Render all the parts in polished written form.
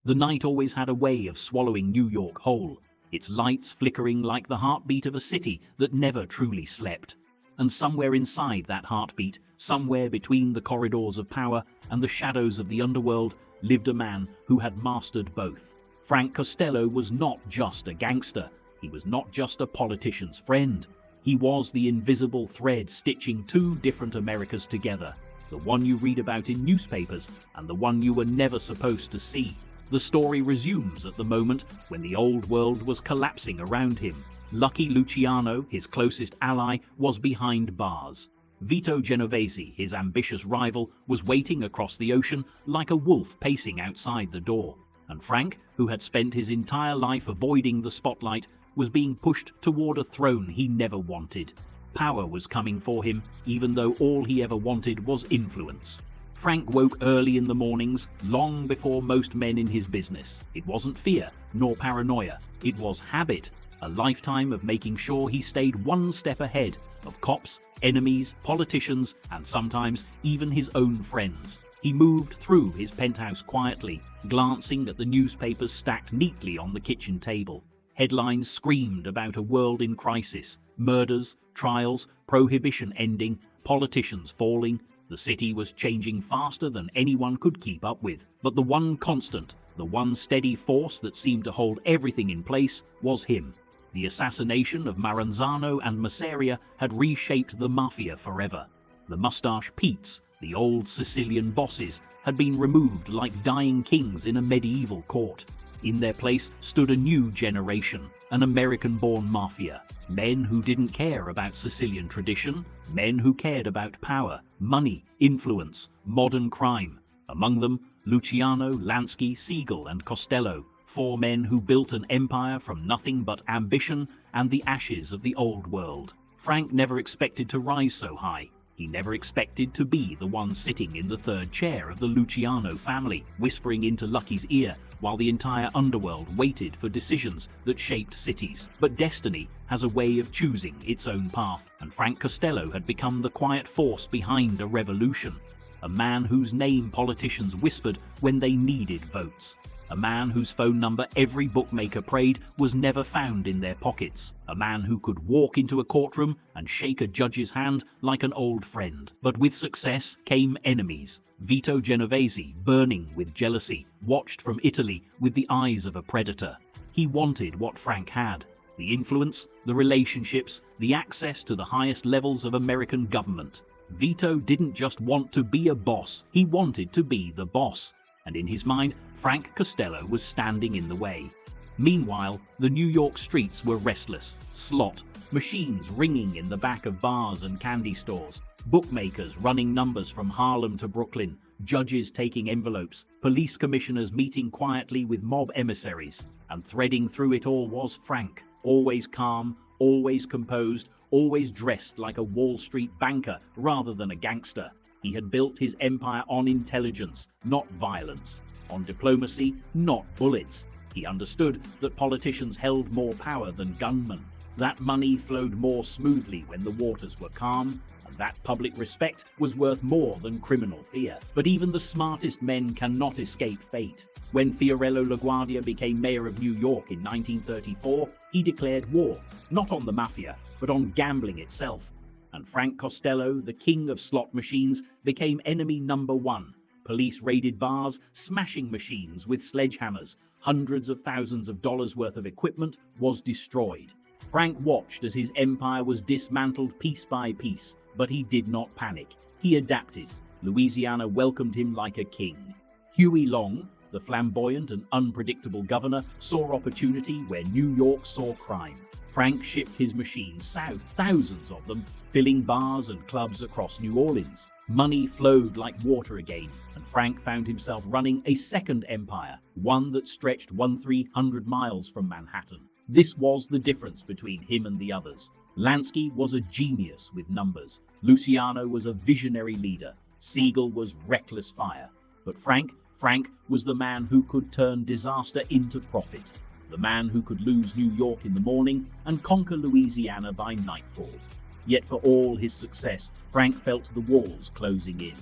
The night always had a way of swallowing New York whole, its lights flickering like the heartbeat of a city that never truly slept. And somewhere inside that heartbeat, somewhere between the corridors of power and the shadows of the underworld, lived a man who had mastered both. Frank Costello was not just a gangster. He was not just a politician's friend. He was the invisible thread stitching two different Americas together, the one you read about in newspapers and the one you were never supposed to see. The story resumes at the moment when the old world was collapsing around him. Lucky Luciano, his closest ally, was behind bars. Vito Genovese, his ambitious rival, was waiting across the ocean like a wolf pacing outside the door. And Frank, who had spent his entire life avoiding the spotlight, was being pushed toward a throne he never wanted. Power was coming for him, even though all he ever wanted was influence. Frank woke early in the mornings, long before most men in his business. It wasn't fear, nor paranoia. It was habit, a lifetime of making sure he stayed one step ahead of cops, enemies, politicians, and sometimes even his own friends. He moved through his penthouse quietly, glancing at the newspapers stacked neatly on the kitchen table. Headlines screamed about a world in crisis, murders, trials, prohibition ending, politicians falling. The city was changing faster than anyone could keep up with. But the one constant, the one steady force that seemed to hold everything in place was him. The assassination of Maranzano and Masseria had reshaped the Mafia forever. The mustache Petes, the old Sicilian bosses, had been removed like dying kings in a medieval court. In their place stood a new generation, an American-born mafia. Men who didn't care about Sicilian tradition, men who cared about power, money, influence, modern crime. Among them, Luciano, Lansky, Siegel, and Costello, four men who built an empire from nothing but ambition and the ashes of the old world. Frank never expected to rise so high. He never expected to be the one sitting in the third chair of the Luciano family, whispering into Lucky's ear while the entire underworld waited for decisions that shaped cities. But destiny has a way of choosing its own path, and Frank Costello had become the quiet force behind a revolution. A man whose name politicians whispered when they needed votes. A man whose phone number every bookmaker prayed was never found in their pockets. A man who could walk into a courtroom and shake a judge's hand like an old friend. But with success came enemies. Vito Genovese, burning with jealousy, watched from Italy with the eyes of a predator. He wanted what Frank had: the influence, the relationships, the access to the highest levels of American government. Vito didn't just want to be a boss, he wanted to be the boss. And in his mind, Frank Costello was standing in the way. Meanwhile, the New York streets were restless. Slot machines ringing in the back of bars and candy stores, bookmakers running numbers from Harlem to Brooklyn, judges taking envelopes, police commissioners meeting quietly with mob emissaries. And threading through it all was Frank, always calm, always composed, always dressed like a Wall Street banker rather than a gangster. He had built his empire on intelligence, not violence, on diplomacy, not bullets. He understood that politicians held more power than gunmen, that money flowed more smoothly when the waters were calm, and that public respect was worth more than criminal fear. But even the smartest men cannot escape fate. When Fiorello LaGuardia became mayor of New York in 1934, he declared war, not on the Mafia, but on gambling itself. And Frank Costello, the king of slot machines, became enemy number one. Police raided bars, smashing machines with sledgehammers. Hundreds of thousands of dollars worth of equipment was destroyed. Frank watched as his empire was dismantled piece by piece, but he did not panic. He adapted. Louisiana welcomed him like a king. Huey Long, the flamboyant and unpredictable governor, saw opportunity where New York saw crime. Frank shipped his machines south, thousands of them, filling bars and clubs across New Orleans. Money flowed like water again, and Frank found himself running a second empire, one that stretched 1,300 miles from Manhattan. This was the difference between him and the others. Lansky was a genius with numbers. Luciano was a visionary leader. Siegel was reckless fire. But Frank was the man who could turn disaster into profit. The man who could lose New York in the morning and conquer Louisiana by nightfall. Yet for all his success, Frank felt the walls closing in.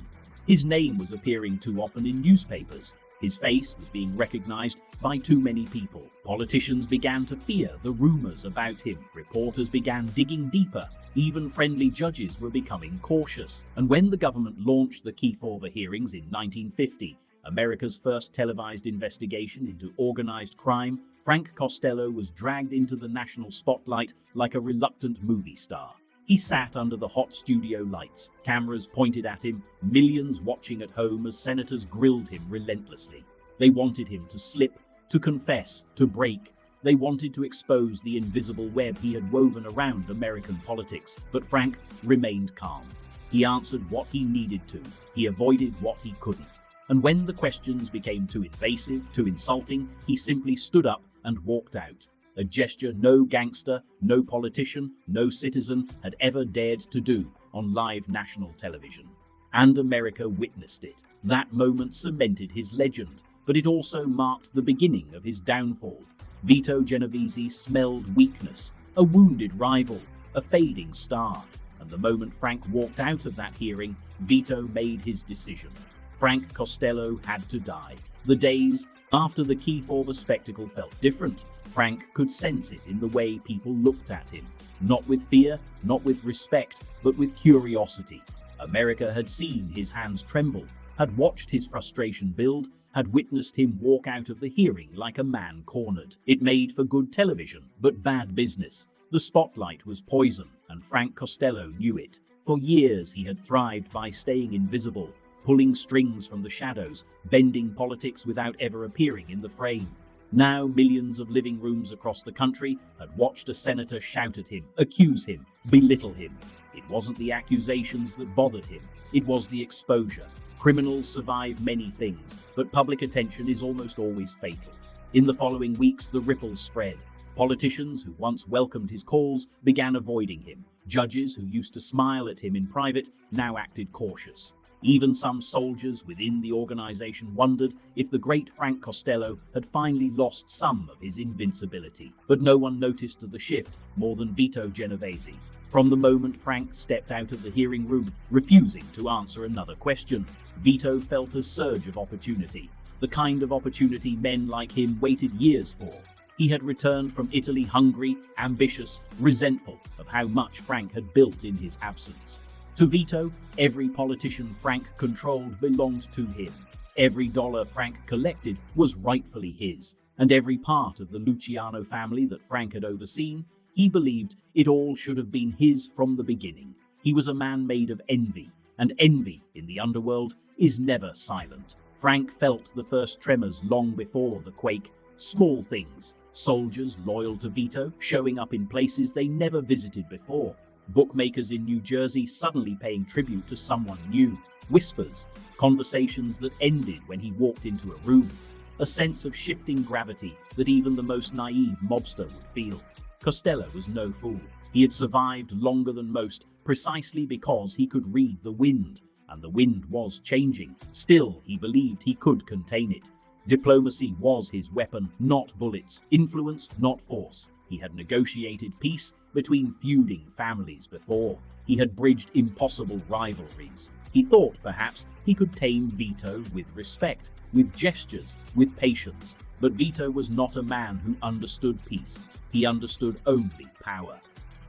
His name was appearing too often in newspapers. His face was being recognized by too many people. Politicians began to fear the rumors about him. Reporters began digging deeper. Even friendly judges were becoming cautious. And when the government launched the Kefauver hearings in 1950, America's first televised investigation into organized crime, Frank Costello was dragged into the national spotlight like a reluctant movie star. He sat under the hot studio lights, cameras pointed at him, millions watching at home as senators grilled him relentlessly. They wanted him to slip, to confess, to break. They wanted to expose the invisible web he had woven around American politics, but Frank remained calm. He answered what he needed to. He avoided what he couldn't. And when the questions became too invasive, too insulting, he simply stood up and walked out. A gesture no gangster, no politician, no citizen had ever dared to do on live national television. And America witnessed it. That moment cemented his legend, but it also marked the beginning of his downfall. Vito Genovese smelled weakness, a wounded rival, a fading star. And the moment Frank walked out of that hearing, Vito made his decision. Frank Costello had to die. The days after the Kefauver spectacle felt different. Frank could sense it in the way people looked at him. Not with fear, not with respect, but with curiosity. America had seen his hands tremble, had watched his frustration build, had witnessed him walk out of the hearing like a man cornered. It made for good television, but bad business. The spotlight was poison, and Frank Costello knew it. For years he had thrived by staying invisible, pulling strings from the shadows, bending politics without ever appearing in the frame. Now millions of living rooms across the country had watched a senator shout at him, accuse him, belittle him. It wasn't the accusations that bothered him, it was the exposure. Criminals survive many things, but public attention is almost always fatal. In the following weeks, the ripples spread. Politicians who once welcomed his calls began avoiding him. Judges who used to smile at him in private now acted cautious. Even some soldiers within the organization wondered if the great Frank Costello had finally lost some of his invincibility. But no one noticed the shift more than Vito Genovese. From the moment Frank stepped out of the hearing room, refusing to answer another question, Vito felt a surge of opportunity, the kind of opportunity men like him waited years for. He had returned from Italy hungry, ambitious, resentful of how much Frank had built in his absence. To Vito, every politician Frank controlled belonged to him. Every dollar Frank collected was rightfully his, and every part of the Luciano family that Frank had overseen, he believed it all should have been his from the beginning. He was a man made of envy, and envy in the underworld is never silent. Frank felt the first tremors long before the quake. Small things, soldiers loyal to Vito showing up in places they never visited before. Bookmakers in New Jersey suddenly paying tribute to someone new. Whispers, conversations that ended when he walked into a room. A sense of shifting gravity that even the most naive mobster would feel. Costello was no fool. He had survived longer than most precisely because he could read the wind, and the wind was changing. Still, he believed he could contain it. Diplomacy was his weapon, not bullets. Influence, not force. He had negotiated peace between feuding families before. He had bridged impossible rivalries. He thought perhaps he could tame Vito with respect, with gestures, with patience. But Vito was not a man who understood peace. He understood only power.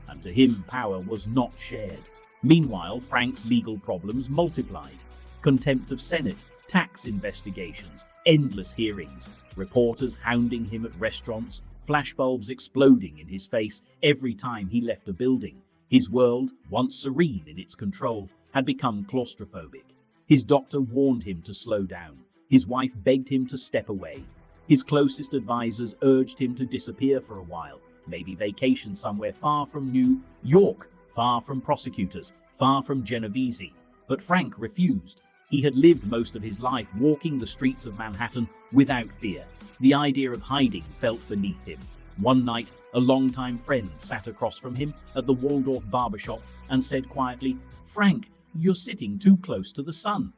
And to him, power was not shared. Meanwhile, Frank's legal problems multiplied. Contempt of Senate, tax investigations, endless hearings, reporters hounding him at restaurants, flashbulbs exploding in his face every time he left a building. His world, once serene in its control, had become claustrophobic. His doctor warned him to slow down. His wife begged him to step away. His closest advisors urged him to disappear for a while, maybe vacation somewhere far from New York, far from prosecutors, far from Genovese. But Frank refused. He had lived most of his life walking the streets of Manhattan without fear. The idea of hiding felt beneath him. One night, a longtime friend sat across from him at the Waldorf barbershop and said quietly, "Frank, you're sitting too close to the sun."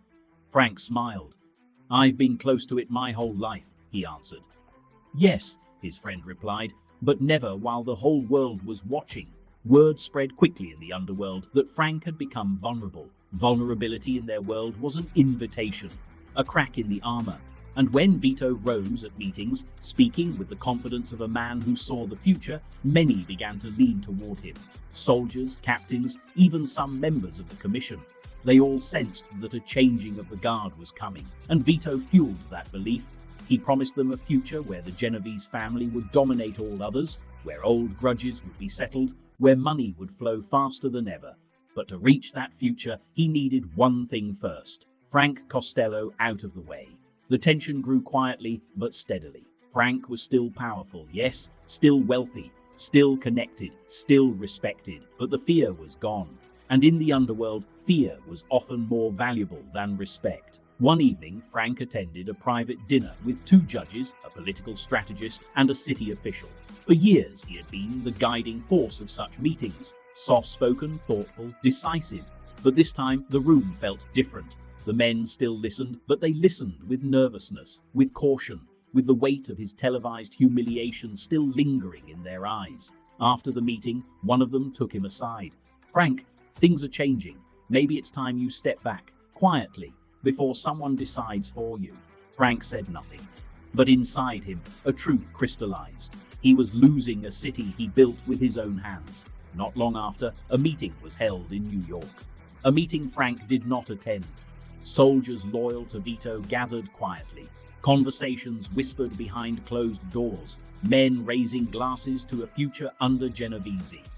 Frank smiled. "I've been close to it my whole life," he answered. "Yes," his friend replied, "but never while the whole world was watching." Word spread quickly in the underworld that Frank had become vulnerable. Vulnerability in their world was an invitation, a crack in the armor. And when Vito rose at meetings, speaking with the confidence of a man who saw the future, many began to lean toward him. Soldiers, captains, even some members of the commission. They all sensed that a changing of the guard was coming, and Vito fueled that belief. He promised them a future where the Genovese family would dominate all others, where old grudges would be settled, where money would flow faster than ever. But to reach that future, he needed one thing first: Frank Costello out of the way. The tension grew quietly but steadily. Frank was still powerful, yes, still wealthy, still connected, still respected, but the fear was gone. And in the underworld, fear was often more valuable than respect. One evening, Frank attended a private dinner with two judges, a political strategist, and a city official. For years, he had been the guiding force of such meetings, soft-spoken, thoughtful, decisive. But this time, the room felt different. The men still listened, but they listened with nervousness, with caution, with the weight of his televised humiliation still lingering in their eyes. After the meeting, one of them took him aside. "Frank, things are changing. Maybe it's time you step back, quietly, before someone decides for you." Frank said nothing. But inside him, a truth crystallized. He was losing a city he built with his own hands. Not long after, a meeting was held in New York. A meeting Frank did not attend. Soldiers loyal to Vito gathered quietly. Conversations whispered behind closed doors. Men raising glasses to a future under Genovese.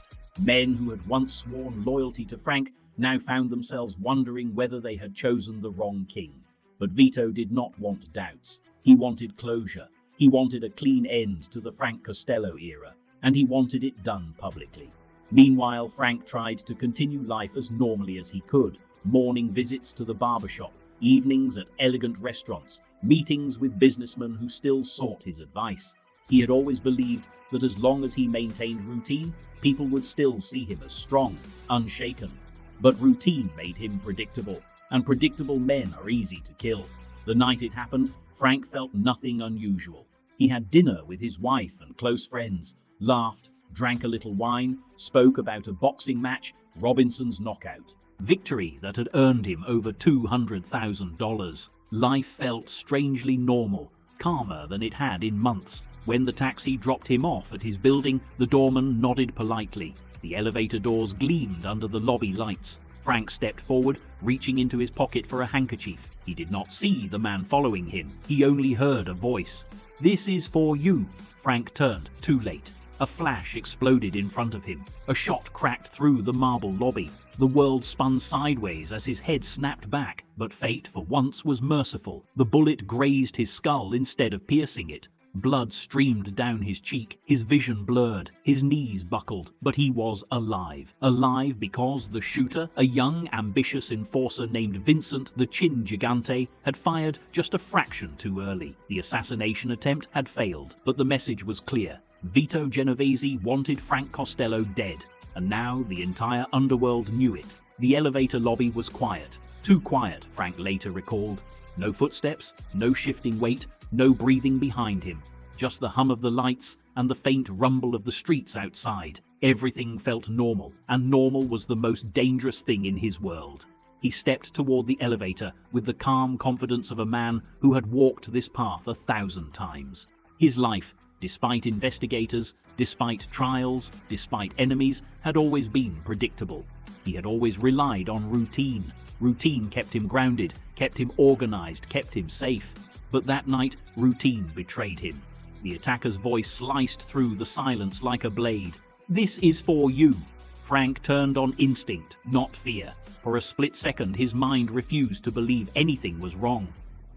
Men who had once sworn loyalty to Frank now found themselves wondering whether they had chosen the wrong king. But Vito did not want doubts. He wanted closure. He wanted a clean end to the Frank Costello era, and he wanted it done publicly. Meanwhile, Frank tried to continue life as normally as he could. Morning visits to the barbershop, evenings at elegant restaurants, meetings with businessmen who still sought his advice. He had always believed that as long as he maintained routine, people would still see him as strong, unshaken. But routine made him predictable, and predictable men are easy to kill. The night it happened, Frank felt nothing unusual. He had dinner with his wife and close friends, laughed, drank a little wine, spoke about a boxing match, Robinson's knockout. Victory that had earned him over $200,000. Life felt strangely normal, calmer than it had in months. When the taxi dropped him off at his building, the doorman nodded politely. The elevator doors gleamed under the lobby lights. Frank stepped forward, reaching into his pocket for a handkerchief. He did not see the man following him. He only heard a voice. "This is for you." Frank turned, too late. A flash exploded in front of him. A shot cracked through the marble lobby. The world spun sideways as his head snapped back, but fate for once was merciful. The bullet grazed his skull instead of piercing it. Blood streamed down his cheek, his vision blurred, his knees buckled, but he was alive. Alive because the shooter, a young, ambitious enforcer named Vincent the Chin Gigante, had fired just a fraction too early. The assassination attempt had failed, but the message was clear. Vito Genovese wanted Frank Costello dead, and now the entire underworld knew it. The elevator lobby was quiet. Too quiet, Frank later recalled. No footsteps, no shifting weight, no breathing behind him. Just the hum of the lights and the faint rumble of the streets outside. Everything felt normal, and normal was the most dangerous thing in his world. He stepped toward the elevator with the calm confidence of a man who had walked this path 1,000 times. His life, despite investigators, despite trials, despite enemies, had always been predictable. He had always relied on routine. Routine kept him grounded, kept him organized, kept him safe. But that night, routine betrayed him. The attacker's voice sliced through the silence like a blade. "This is for you." Frank turned on instinct, not fear. For a split second, his mind refused to believe anything was wrong.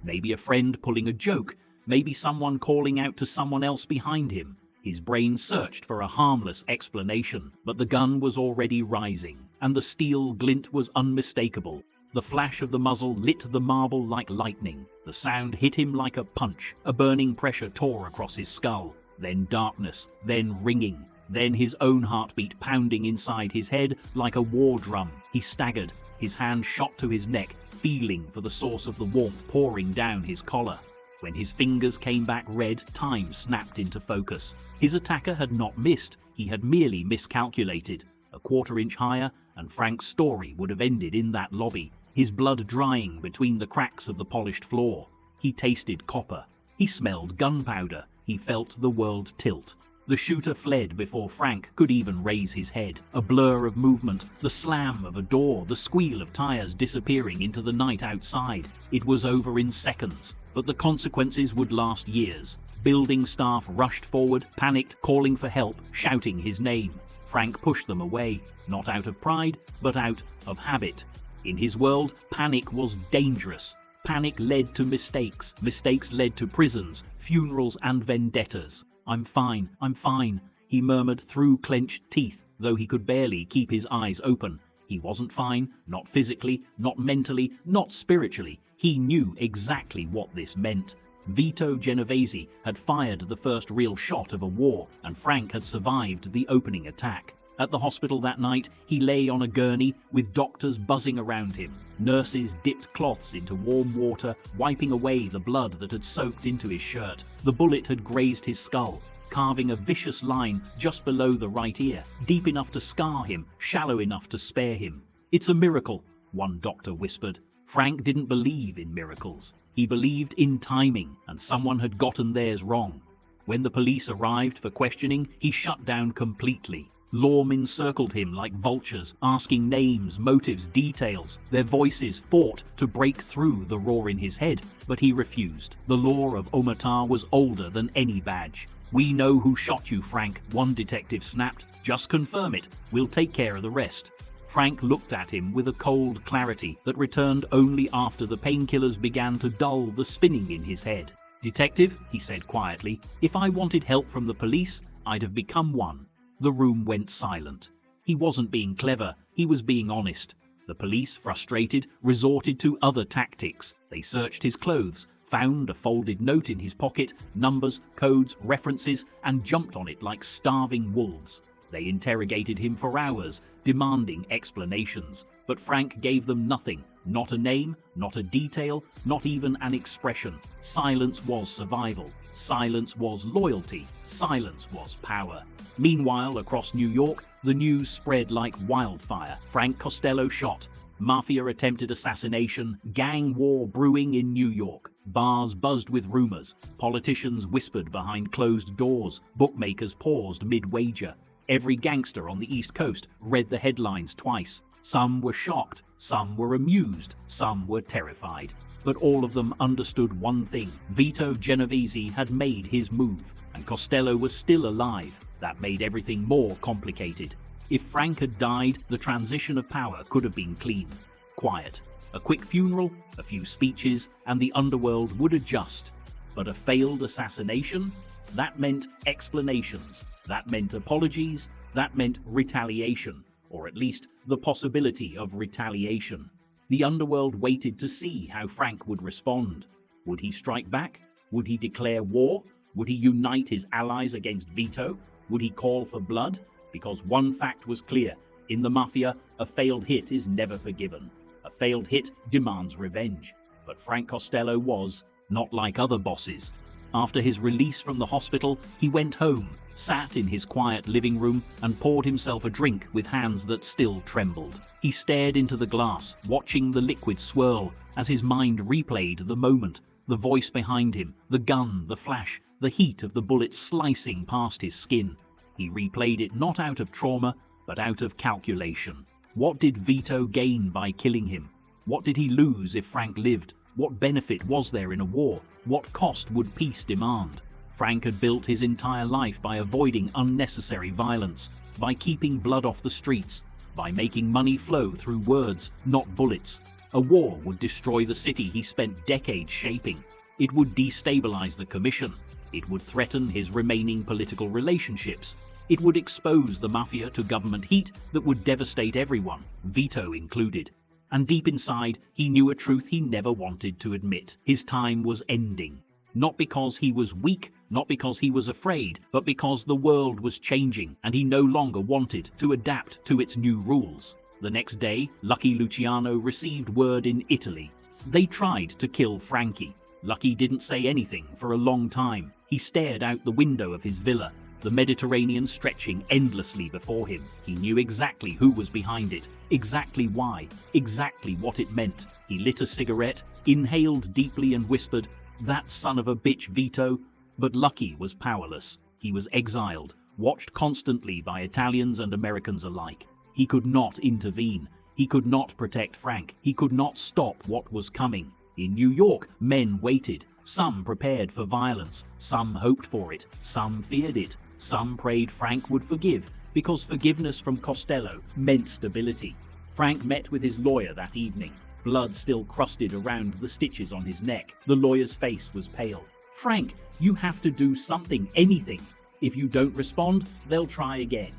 Maybe a friend pulling a joke, maybe someone calling out to someone else behind him. His brain searched for a harmless explanation, but the gun was already rising, and the steel glint was unmistakable. The flash of the muzzle lit the marble like lightning. The sound hit him like a punch. A burning pressure tore across his skull. Then darkness, then ringing, then his own heartbeat pounding inside his head like a war drum. He staggered, his hand shot to his neck, feeling for the source of the warmth pouring down his collar. When his fingers came back red, time snapped into focus. His attacker had not missed, he had merely miscalculated. A quarter-inch higher, and Frank's story would have ended in that lobby, his blood drying between the cracks of the polished floor. He tasted copper. He smelled gunpowder. He felt the world tilt. The shooter fled before Frank could even raise his head. A blur of movement, the slam of a door, the squeal of tires disappearing into the night outside. It was over in seconds, but the consequences would last years. Building staff rushed forward, panicked, calling for help, shouting his name. Frank pushed them away, not out of pride, but out of habit. In his world, panic was dangerous. Panic led to mistakes. Mistakes led to prisons, funerals, and vendettas. I'm fine, he murmured through clenched teeth, though he could barely keep his eyes open. He wasn't fine, not physically, not mentally, not spiritually. He knew exactly what this meant. Vito Genovese had fired the first real shot of a war, and Frank had survived the opening attack. At the hospital that night, he lay on a gurney with doctors buzzing around him. Nurses dipped cloths into warm water, wiping away the blood that had soaked into his shirt. The bullet had grazed his skull, carving a vicious line just below the right ear, deep enough to scar him, shallow enough to spare him. "It's a miracle," one doctor whispered. Frank didn't believe in miracles. He believed in timing, and someone had gotten theirs wrong. When the police arrived for questioning, he shut down completely. Lawmen circled him like vultures, asking names, motives, details. Their voices fought to break through the roar in his head, but he refused. The law of Omerta was older than any badge. "We know who shot you, Frank," one detective snapped. "Just confirm it. We'll take care of the rest." Frank looked at him with a cold clarity that returned only after the painkillers began to dull the spinning in his head. "Detective," he said quietly, "if I wanted help from the police, I'd have become one." The room went silent. He wasn't being clever, he was being honest. The police, frustrated, resorted to other tactics. They searched his clothes, found a folded note in his pocket, numbers, codes, references, and jumped on it like starving wolves. They interrogated him for hours, demanding explanations, but Frank gave them nothing. Not a name, not a detail, not even an expression. Silence was survival. Silence was loyalty. Silence was power. Meanwhile, across New York, the news spread like wildfire. Frank Costello shot. Mafia attempted assassination. Gang war brewing in New York. Bars buzzed with rumors. Politicians whispered behind closed doors. Bookmakers paused mid-wager. Every gangster on the East Coast read the headlines twice. Some were shocked. Some were amused. Some were terrified. But all of them understood one thing. Vito Genovese had made his move, and Costello was still alive. That made everything more complicated. If Frank had died, the transition of power could have been clean. Quiet. A quick funeral, a few speeches, and the underworld would adjust. But a failed assassination? That meant explanations. That meant apologies. That meant retaliation, or at least the possibility of retaliation. The underworld waited to see how Frank would respond. Would he strike back? Would he declare war? Would he unite his allies against Vito? Would he call for blood? Because one fact was clear. In the Mafia, a failed hit is never forgiven. A failed hit demands revenge. But Frank Costello was not like other bosses. After his release from the hospital, he went home, sat in his quiet living room, and poured himself a drink with hands that still trembled. He stared into the glass, watching the liquid swirl, as his mind replayed the moment, the voice behind him, the gun, the flash, the heat of the bullet slicing past his skin. He replayed it not out of trauma, but out of calculation. What did Vito gain by killing him? What did he lose if Frank lived? What benefit was there in a war? What cost would peace demand? Frank had built his entire life by avoiding unnecessary violence, by keeping blood off the streets, by making money flow through words, not bullets. A war would destroy the city he spent decades shaping. It would destabilize the commission. It would threaten his remaining political relationships. It would expose the Mafia to government heat that would devastate everyone, Vito included. And deep inside, he knew a truth he never wanted to admit. His time was ending. Not because he was weak, not because he was afraid, but because the world was changing and he no longer wanted to adapt to its new rules. The next day, Lucky Luciano received word in Italy. They tried to kill Frankie. Lucky didn't say anything for a long time. He stared out the window of his villa, the Mediterranean stretching endlessly before him. He knew exactly who was behind it, exactly why, exactly what it meant. He lit a cigarette, inhaled deeply and whispered, That son of a bitch Vito. But Lucky was powerless. He was exiled, watched constantly by Italians and Americans alike. He could not intervene. He could not protect Frank. He could not stop what was coming. In New York, men waited. Some prepared for violence. Some hoped for it. Some feared it. Some prayed Frank would forgive, because forgiveness from Costello meant stability. Frank met with his lawyer that evening. Blood still crusted around the stitches on his neck. The lawyer's face was pale. "Frank, you have to do something, anything. If you don't respond, they'll try again."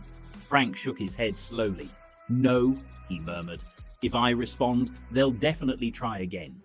Frank shook his head slowly. "No," he murmured. "If I respond, they'll definitely try again."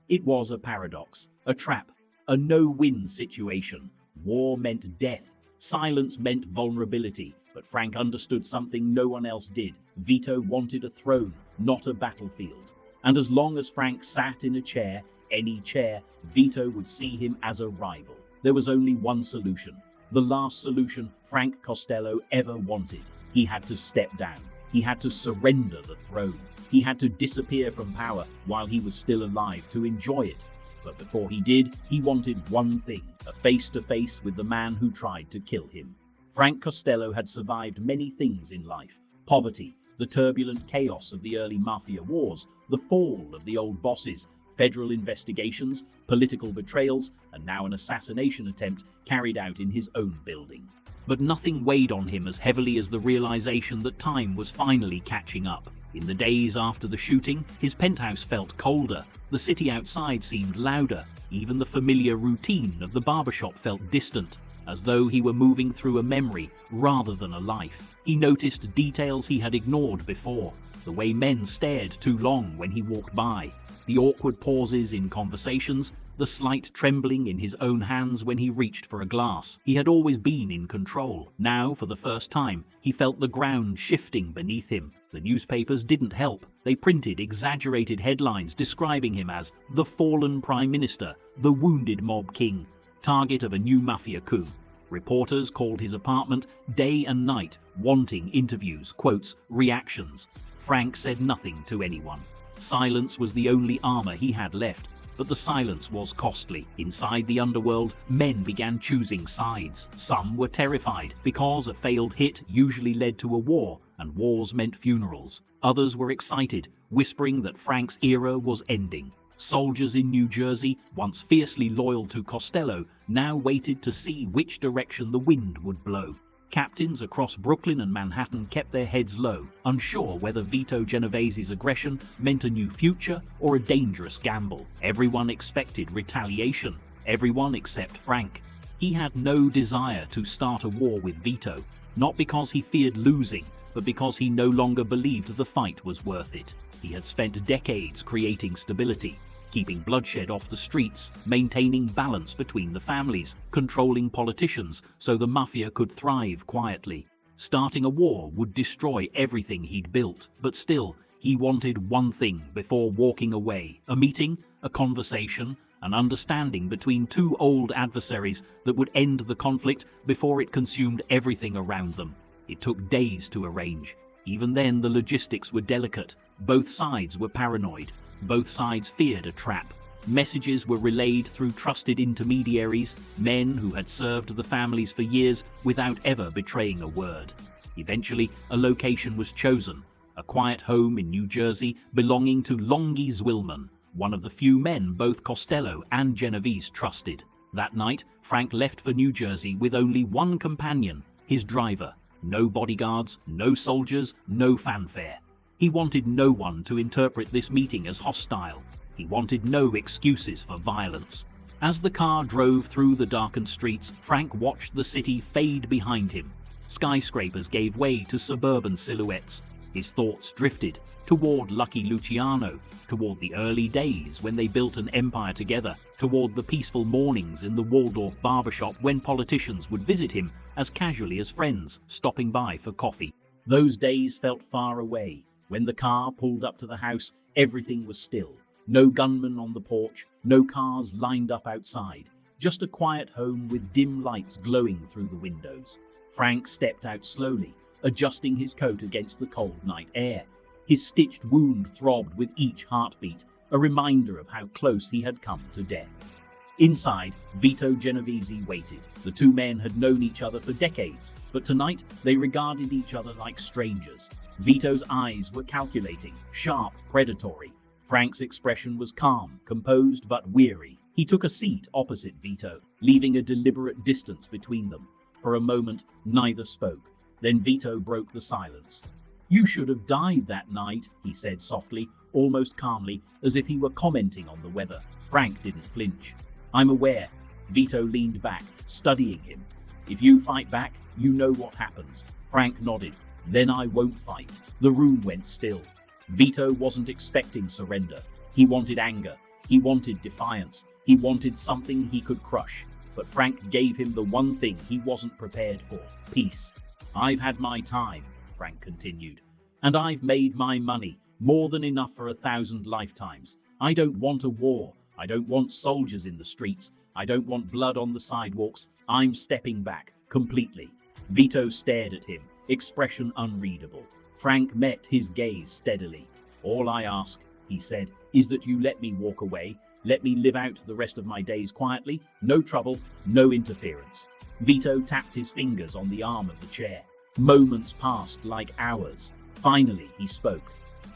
It was a paradox, a trap, a no-win situation. War meant death. Silence meant vulnerability. But Frank understood something no one else did. Vito wanted a throne, not a battlefield. And as long as Frank sat in a chair, any chair, Vito would see him as a rival. There was only one solution. The last solution Frank Costello ever wanted. He had to step down. He had to surrender the throne. He had to disappear from power while he was still alive to enjoy it. But before he did, he wanted one thing, a face-to-face with the man who tried to kill him. Frank Costello had survived many things in life. Poverty, the turbulent chaos of the early Mafia wars, the fall of the old bosses, federal investigations, political betrayals, and now an assassination attempt carried out in his own building. But nothing weighed on him as heavily as the realization that time was finally catching up. In the days after the shooting, his penthouse felt colder, the city outside seemed louder, even the familiar routine of the barbershop felt distant, as though he were moving through a memory rather than a life. He noticed details he had ignored before, the way men stared too long when he walked by, the awkward pauses in conversations, the slight trembling in his own hands when he reached for a glass. He had always been in control. Now, for the first time, he felt the ground shifting beneath him. The newspapers didn't help. They printed exaggerated headlines describing him as the fallen prime minister, the wounded mob king, target of a new Mafia coup. Reporters called his apartment day and night, wanting interviews, quotes, reactions. Frank said nothing to anyone. Silence was the only armor he had left, but the silence was costly. Inside the underworld, men began choosing sides. Some were terrified because a failed hit usually led to a war, and wars meant funerals. Others were excited, whispering that Frank's era was ending. Soldiers in New Jersey, once fiercely loyal to Costello, now waited to see which direction the wind would blow. Captains across Brooklyn and Manhattan kept their heads low, unsure whether Vito Genovese's aggression meant a new future or a dangerous gamble. Everyone expected retaliation, everyone except Frank. He had no desire to start a war with Vito, not because he feared losing, but because he no longer believed the fight was worth it. He had spent decades creating stability, keeping bloodshed off the streets, maintaining balance between the families, controlling politicians so the Mafia could thrive quietly. Starting a war would destroy everything he'd built, but still, he wanted one thing before walking away: a meeting, a conversation, an understanding between two old adversaries that would end the conflict before it consumed everything around them. It took days to arrange. Even then, the logistics were delicate. Both sides were paranoid. Both sides feared a trap. Messages were relayed through trusted intermediaries, men who had served the families for years without ever betraying a word. Eventually, a location was chosen, a quiet home in New Jersey belonging to Longy Zwillman, one of the few men both Costello and Genovese trusted. That night, Frank left for New Jersey with only one companion, his driver. No bodyguards, no soldiers, no fanfare. He wanted no one to interpret this meeting as hostile. He wanted no excuses for violence. As the car drove through the darkened streets, Frank watched the city fade behind him. Skyscrapers gave way to suburban silhouettes. His thoughts drifted toward Lucky Luciano, toward the early days when they built an empire together, toward the peaceful mornings in the Waldorf barbershop when politicians would visit him as casually as friends, stopping by for coffee. Those days felt far away. When the car pulled up to the house, everything was still. No gunmen on the porch, no cars lined up outside. Just a quiet home with dim lights glowing through the windows. Frank stepped out slowly, adjusting his coat against the cold night air. His stitched wound throbbed with each heartbeat, a reminder of how close he had come to death. Inside, Vito Genovese waited. The two men had known each other for decades, but tonight they regarded each other like strangers. Vito's eyes were calculating, sharp, predatory. Frank's expression was calm, composed but weary. He took a seat opposite Vito, leaving a deliberate distance between them. For a moment, neither spoke. Then Vito broke the silence. "You should have died that night," he said softly, almost calmly, as if he were commenting on the weather. Frank didn't flinch. "I'm aware." Vito leaned back, studying him. "If you fight back, you know what happens." Frank nodded. "Then I won't fight." The room went still. Vito wasn't expecting surrender. He wanted anger. He wanted defiance. He wanted something he could crush. But Frank gave him the one thing he wasn't prepared for: peace. "I've had my time," Frank continued, "and I've made my money, more than enough for 1,000 lifetimes. I don't want a war. I don't want soldiers in the streets. I don't want blood on the sidewalks. I'm stepping back, completely." Vito stared at him, expression unreadable. Frank met his gaze steadily. "All I ask," he said, "is that you let me walk away. Let me live out the rest of my days quietly. No trouble, no interference." Vito tapped his fingers on the arm of the chair. Moments passed like hours. Finally, he spoke.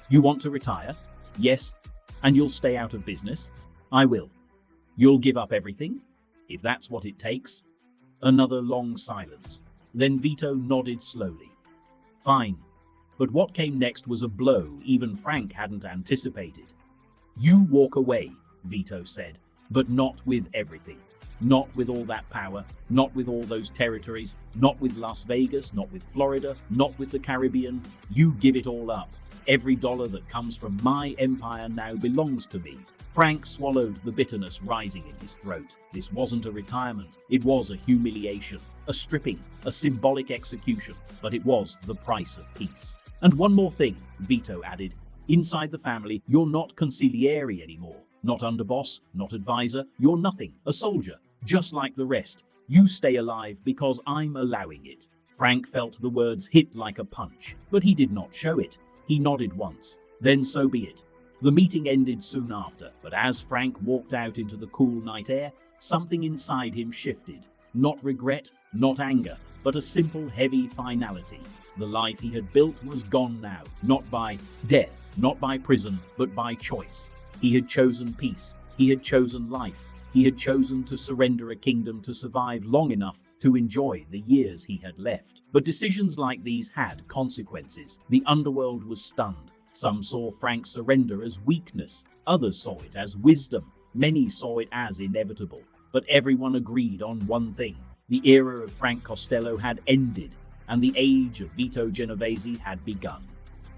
"You want to retire?" "Yes." "And you'll stay out of business?" "I will." "You'll give up everything?" "If that's what it takes." Another long silence. Then Vito nodded slowly. "Fine." But what came next was a blow even Frank hadn't anticipated. "You walk away," Vito said, "but not with everything. Not with all that power, not with all those territories, not with Las Vegas, not with Florida, not with the Caribbean. You give it all up. Every dollar that comes from my empire now belongs to me." Frank swallowed the bitterness rising in his throat. This wasn't a retirement. It was a humiliation, a stripping, a symbolic execution, but it was the price of peace. "And one more thing," Vito added. "Inside the family, you're not consigliere anymore. Not underboss, not advisor. You're nothing, a soldier, just like the rest. You stay alive because I'm allowing it." Frank felt the words hit like a punch, but he did not show it. He nodded once. "Then so be it." The meeting ended soon after, but as Frank walked out into the cool night air, something inside him shifted. Not regret, not anger, but a simple, heavy finality. The life he had built was gone now, not by death, not by prison, but by choice. He had chosen peace. He had chosen life. He had chosen to surrender a kingdom to survive long enough to enjoy the years he had left. But decisions like these had consequences. The underworld was stunned. Some saw Frank's surrender as weakness. Others saw it as wisdom. Many saw it as inevitable. But everyone agreed on one thing. The era of Frank Costello had ended, and the age of Vito Genovese had begun.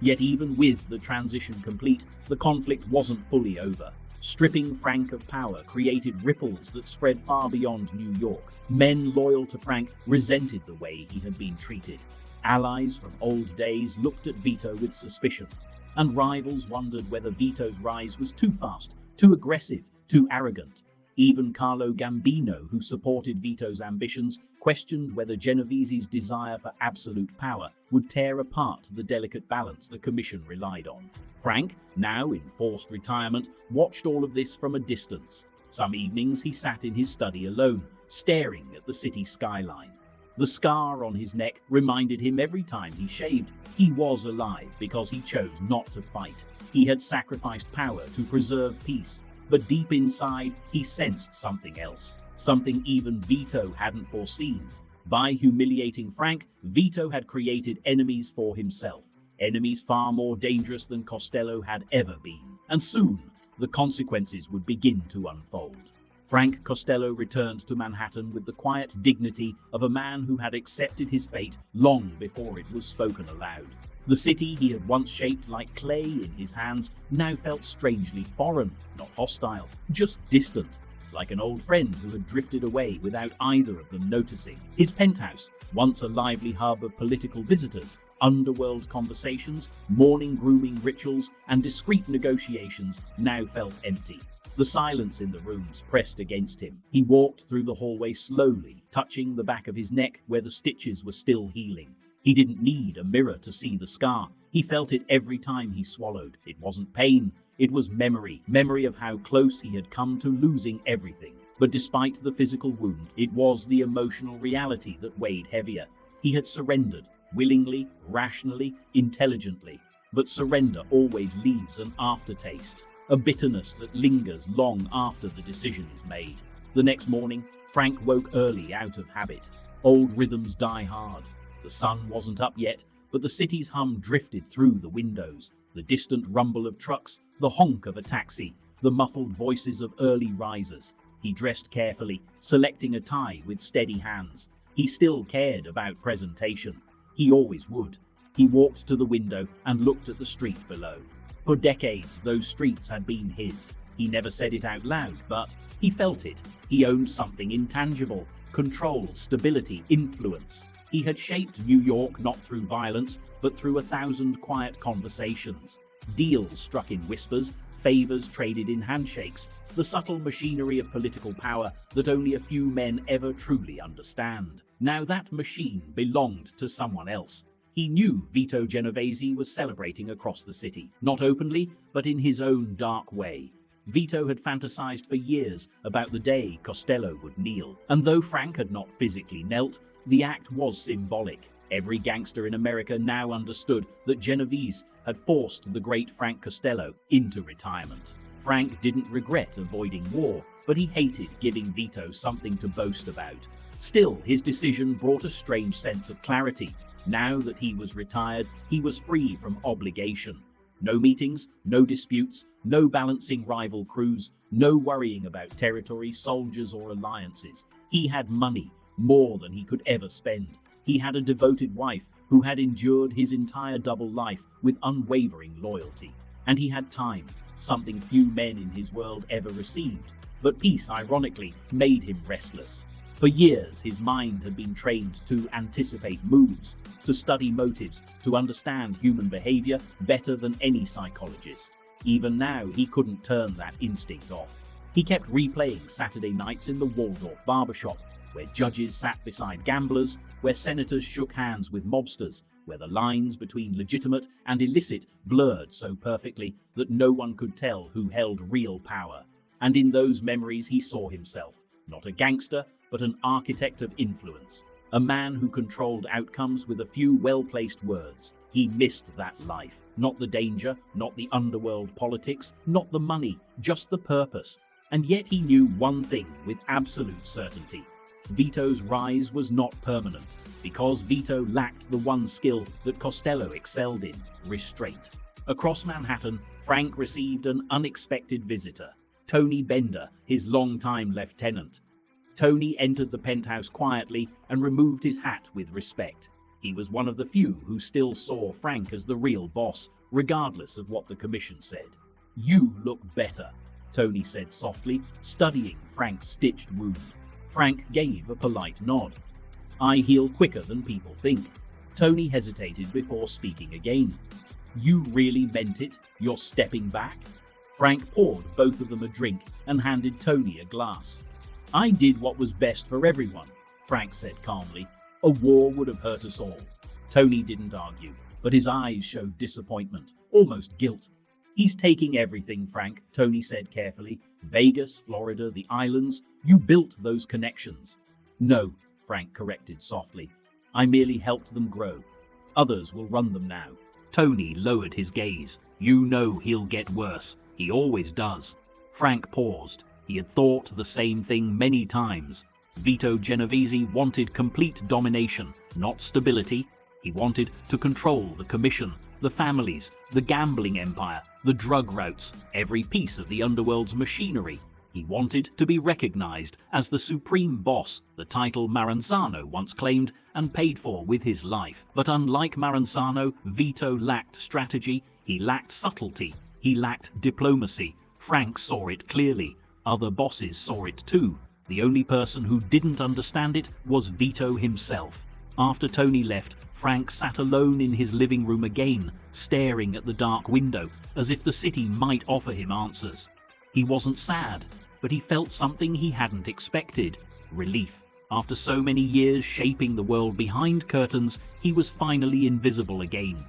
Yet even with the transition complete, the conflict wasn't fully over. Stripping Frank of power created ripples that spread far beyond New York. Men loyal to Frank resented the way he had been treated. Allies from old days looked at Vito with suspicion, and rivals wondered whether Vito's rise was too fast, too aggressive, too arrogant. Even Carlo Gambino, who supported Vito's ambitions, questioned whether Genovese's desire for absolute power would tear apart the delicate balance the commission relied on. Frank, now in forced retirement, watched all of this from a distance. Some evenings he sat in his study alone, staring at the city skyline. The scar on his neck reminded him every time he shaved he was alive because he chose not to fight. He had sacrificed power to preserve peace. But deep inside, he sensed something else, something even Vito hadn't foreseen. By humiliating Frank, Vito had created enemies for himself, enemies far more dangerous than Costello had ever been. And soon, the consequences would begin to unfold. Frank Costello returned to Manhattan with the quiet dignity of a man who had accepted his fate long before it was spoken aloud. The city he had once shaped like clay in his hands now felt strangely foreign, not hostile, just distant, like an old friend who had drifted away without either of them noticing. His penthouse, once a lively hub of political visitors, underworld conversations, morning grooming rituals, and discreet negotiations, now felt empty. The silence in the rooms pressed against him. He walked through the hallway slowly, touching the back of his neck where the stitches were still healing. He didn't need a mirror to see the scar. He felt it every time he swallowed. It wasn't pain, It was memory of how close he had come to losing everything. But despite the physical wound, it was the emotional reality that weighed heavier. He had surrendered, willingly, rationally, intelligently. But surrender always leaves an aftertaste, a bitterness that lingers long after the decision is made. The next morning, Frank woke early out of habit. Old rhythms die hard. The sun wasn't up yet, but the city's hum drifted through the windows. The distant rumble of trucks, the honk of a taxi, the muffled voices of early risers. He dressed carefully, selecting a tie with steady hands. He still cared about presentation. He always would. He walked to the window and looked at the street below. For decades, those streets had been his. He never said it out loud, but he felt it. He owned something intangible: control, stability, influence. He had shaped New York not through violence, but through 1,000 quiet conversations. Deals struck in whispers, favors traded in handshakes, the subtle machinery of political power that only a few men ever truly understand. Now that machine belonged to someone else. He knew Vito Genovese was celebrating across the city, not openly, but in his own dark way. Vito had fantasized for years about the day Costello would kneel, and though Frank had not physically knelt, the act was symbolic. Every gangster in America now understood that Genovese had forced the great Frank Costello into retirement. Frank didn't regret avoiding war, but he hated giving Vito something to boast about. Still, his decision brought a strange sense of clarity. Now that he was retired, he was free from obligation. No meetings, no disputes, no balancing rival crews, no worrying about territory, soldiers, or alliances. He had money, more than he could ever spend. He had a devoted wife who had endured his entire double life with unwavering loyalty. And he had time, something few men in his world ever received. But peace, ironically, made him restless. For years, his mind had been trained to anticipate moves, to study motives, to understand human behavior better than any psychologist. Even now, he couldn't turn that instinct off. He kept replaying Saturday nights in the Waldorf barbershop, where judges sat beside gamblers, where senators shook hands with mobsters, where the lines between legitimate and illicit blurred so perfectly that no one could tell who held real power. And in those memories he saw himself, not a gangster, but an architect of influence, a man who controlled outcomes with a few well-placed words. He missed that life, not the danger, not the underworld politics, not the money, just the purpose. And yet he knew one thing with absolute certainty. Vito's rise was not permanent, because Vito lacked the one skill that Costello excelled in: restraint. Across Manhattan, Frank received an unexpected visitor, Tony Bender, his longtime lieutenant. Tony entered the penthouse quietly and removed his hat with respect. He was one of the few who still saw Frank as the real boss, regardless of what the commission said. "You look better," Tony said softly, studying Frank's stitched wound. Frank gave a polite nod. "I heal quicker than people think." Tony hesitated before speaking again. "You really meant it? You're stepping back?" Frank poured both of them a drink and handed Tony a glass. "I did what was best for everyone," Frank said calmly. "A war would have hurt us all." Tony didn't argue, but his eyes showed disappointment, almost guilt. "He's taking everything, Frank," Tony said carefully. "Vegas, Florida, the islands, you built those connections." "No," Frank corrected softly. "I merely helped them grow. Others will run them now." Tony lowered his gaze. "You know he'll get worse. He always does." Frank paused. He had thought the same thing many times. Vito Genovese wanted complete domination, not stability. He wanted to control the commission, the families, the gambling empire, the drug routes, every piece of the underworld's machinery. He wanted to be recognized as the supreme boss, the title Maranzano once claimed and paid for with his life. But unlike Maranzano, Vito lacked strategy, he lacked subtlety, he lacked diplomacy. Frank saw it clearly. Other bosses saw it too. The only person who didn't understand it was Vito himself. After Tony left, Frank sat alone in his living room again, staring at the dark window, as if the city might offer him answers. He wasn't sad, but he felt something he hadn't expected: relief. After so many years shaping the world behind curtains, he was finally invisible again.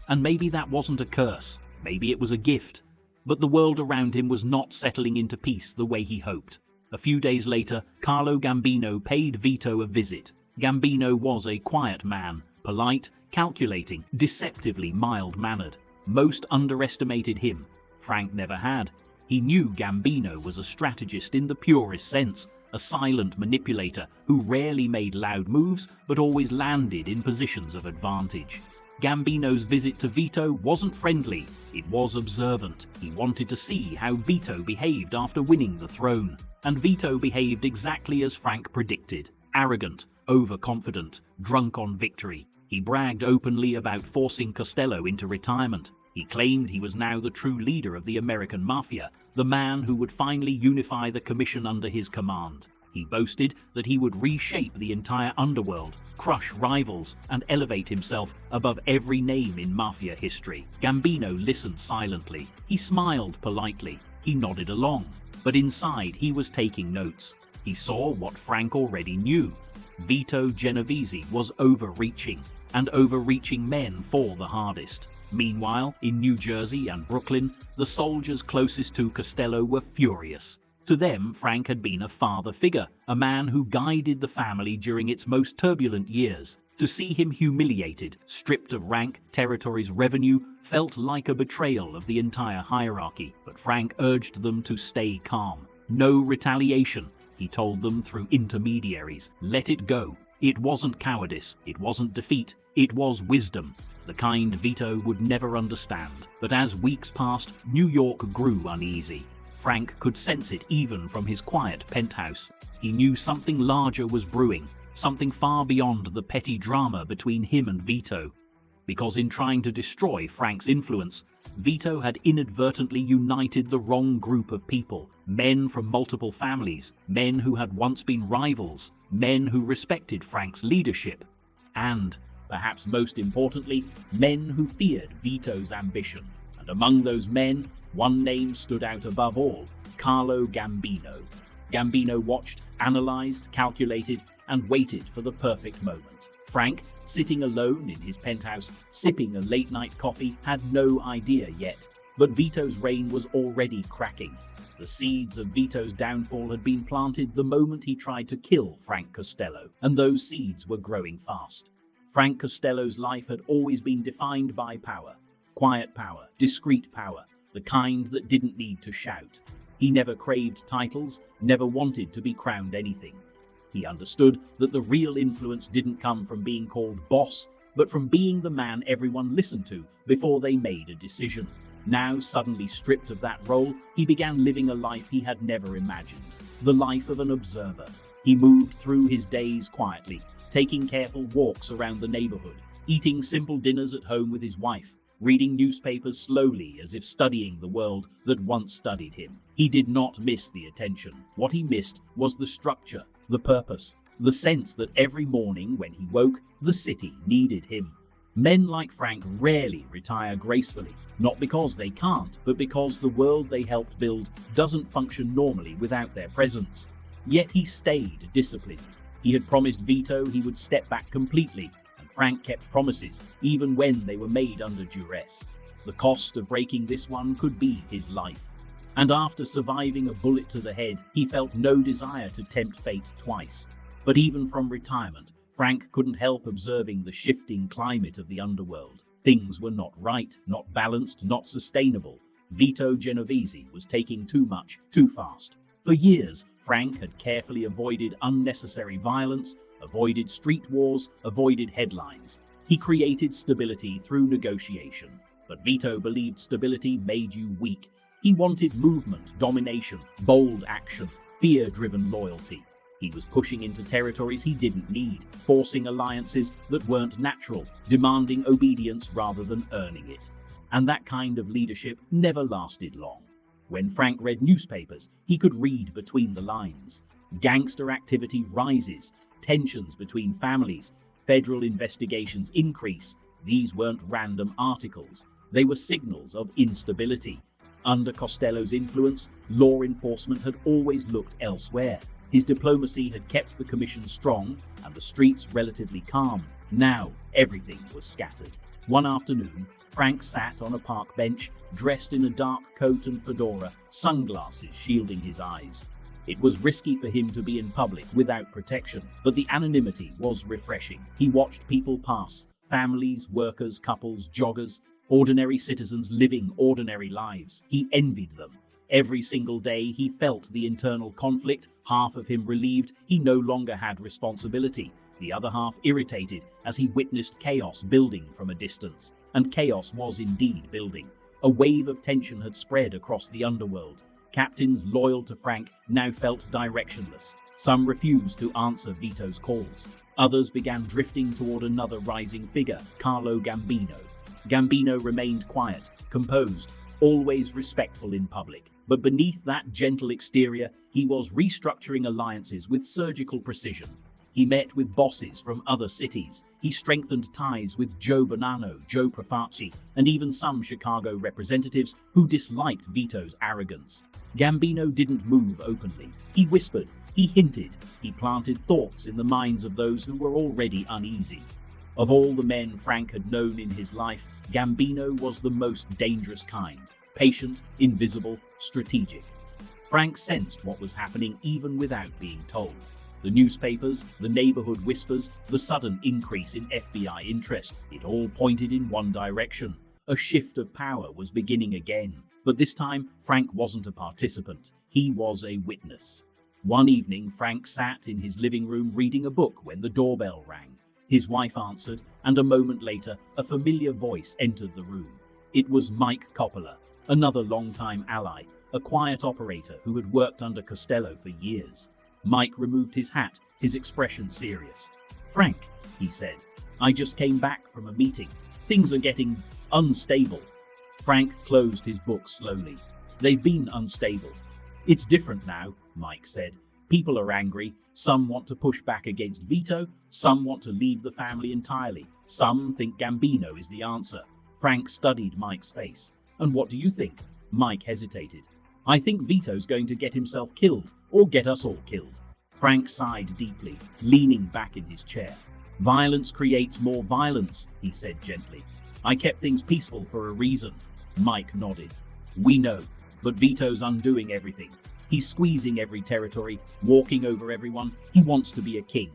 And maybe that wasn't a curse, maybe it was a gift. But the world around him was not settling into peace the way he hoped. A few days later, Carlo Gambino paid Vito a visit. Gambino was a quiet man, polite, calculating, deceptively mild-mannered. Most underestimated him. Frank never had. He knew Gambino was a strategist in the purest sense, a silent manipulator who rarely made loud moves but always landed in positions of advantage. Gambino's visit to Vito wasn't friendly, it was observant. He wanted to see how Vito behaved after winning the throne. And Vito behaved exactly as Frank predicted. Arrogant, overconfident, drunk on victory. He bragged openly about forcing Costello into retirement. He claimed he was now the true leader of the American Mafia, the man who would finally unify the commission under his command. He boasted that he would reshape the entire underworld, crush rivals, and elevate himself above every name in Mafia history. Gambino listened silently. He smiled politely. He nodded along. But inside, he was taking notes. He saw what Frank already knew. Vito Genovese was overreaching, and overreaching men fall the hardest. Meanwhile, in New Jersey and Brooklyn, the soldiers closest to Costello were furious. To them, Frank had been a father figure, a man who guided the family during its most turbulent years. To see him humiliated, stripped of rank, territories, revenue, felt like a betrayal of the entire hierarchy. But Frank urged them to stay calm. No retaliation, he told them through intermediaries. Let it go. It wasn't cowardice, it wasn't defeat, it was wisdom, the kind Vito would never understand. But as weeks passed, New York grew uneasy. Frank could sense it even from his quiet penthouse. He knew something larger was brewing, something far beyond the petty drama between him and Vito. Because in trying to destroy Frank's influence, Vito had inadvertently united the wrong group of people, men from multiple families, men who had once been rivals, men who respected Frank's leadership, and, perhaps most importantly, men who feared Vito's ambition. And among those men, one name stood out above all: Carlo Gambino. Gambino watched, analyzed, calculated, and waited for the perfect moment. Frank, sitting alone in his penthouse, sipping a late-night coffee, had no idea yet. But Vito's reign was already cracking. The seeds of Vito's downfall had been planted the moment he tried to kill Frank Costello, and those seeds were growing fast. Frank Costello's life had always been defined by power. Quiet power, discreet power, the kind that didn't need to shout. He never craved titles, never wanted to be crowned anything. He understood that the real influence didn't come from being called boss, but from being the man everyone listened to before they made a decision. Now, suddenly stripped of that role, he began living a life he had never imagined, the life of an observer. He moved through his days quietly, taking careful walks around the neighborhood, eating simple dinners at home with his wife, reading newspapers slowly as if studying the world that once studied him. He did not miss the attention. What he missed was the structure, the purpose, the sense that every morning when he woke, the city needed him. Men like Frank rarely retire gracefully, not because they can't, but because the world they helped build doesn't function normally without their presence. Yet he stayed disciplined. He had promised Vito he would step back completely, and Frank kept promises, even when they were made under duress. The cost of breaking this one could be his life. And after surviving a bullet to the head, he felt no desire to tempt fate twice. But even from retirement, Frank couldn't help observing the shifting climate of the underworld. Things were not right, not balanced, not sustainable. Vito Genovese was taking too much, too fast. For years, Frank had carefully avoided unnecessary violence, avoided street wars, avoided headlines. He created stability through negotiation. But Vito believed stability made you weak. He wanted movement, domination, bold action, fear-driven loyalty. He was pushing into territories he didn't need, forcing alliances that weren't natural, demanding obedience rather than earning it. And that kind of leadership never lasted long. When Frank read newspapers, he could read between the lines. Gangster activity rises, tensions between families, federal investigations increase. These weren't random articles. They were signals of instability. Under Costello's influence, law enforcement had always looked elsewhere. His diplomacy had kept the commission strong and the streets relatively calm. Now, everything was scattered. One afternoon, Frank sat on a park bench, dressed in a dark coat and fedora, sunglasses shielding his eyes. It was risky for him to be in public without protection, but the anonymity was refreshing. He watched people pass, families, workers, couples, joggers, ordinary citizens living ordinary lives. He envied them. Every single day he felt the internal conflict, half of him relieved he no longer had responsibility, the other half irritated as he witnessed chaos building from a distance. And chaos was indeed building. A wave of tension had spread across the underworld. Captains loyal to Frank now felt directionless. Some refused to answer Vito's calls. Others began drifting toward another rising figure, Carlo Gambino. Gambino remained quiet, composed, always respectful in public. But beneath that gentle exterior, he was restructuring alliances with surgical precision. He met with bosses from other cities. He strengthened ties with Joe Bonanno, Joe Profaci, and even some Chicago representatives who disliked Vito's arrogance. Gambino didn't move openly. He whispered, he hinted, he planted thoughts in the minds of those who were already uneasy. Of all the men Frank had known in his life, Gambino was the most dangerous kind. Patient, invisible, strategic. Frank sensed what was happening even without being told. The newspapers, the neighborhood whispers, the sudden increase in FBI interest, it all pointed in one direction. A shift of power was beginning again. But this time, Frank wasn't a participant. He was a witness. One evening, Frank sat in his living room reading a book when the doorbell rang. His wife answered, and a moment later, a familiar voice entered the room. It was Mike Coppola, another longtime ally, a quiet operator who had worked under Costello for years. Mike removed his hat, his expression serious. "Frank," he said, "I just came back from a meeting. Things are getting unstable." Frank closed his book slowly. "They've been unstable. It's different now," Mike said. "People are angry. Some want to push back against Vito. Some want to leave the family entirely. Some think Gambino is the answer." Frank studied Mike's face. "And what do you think?" Mike hesitated. "I think Vito's going to get himself killed, or get us all killed." Frank sighed deeply, leaning back in his chair. "Violence creates more violence," he said gently. "I kept things peaceful for a reason." Mike nodded. "We know, but Vito's undoing everything. He's squeezing every territory, walking over everyone. He wants to be a king."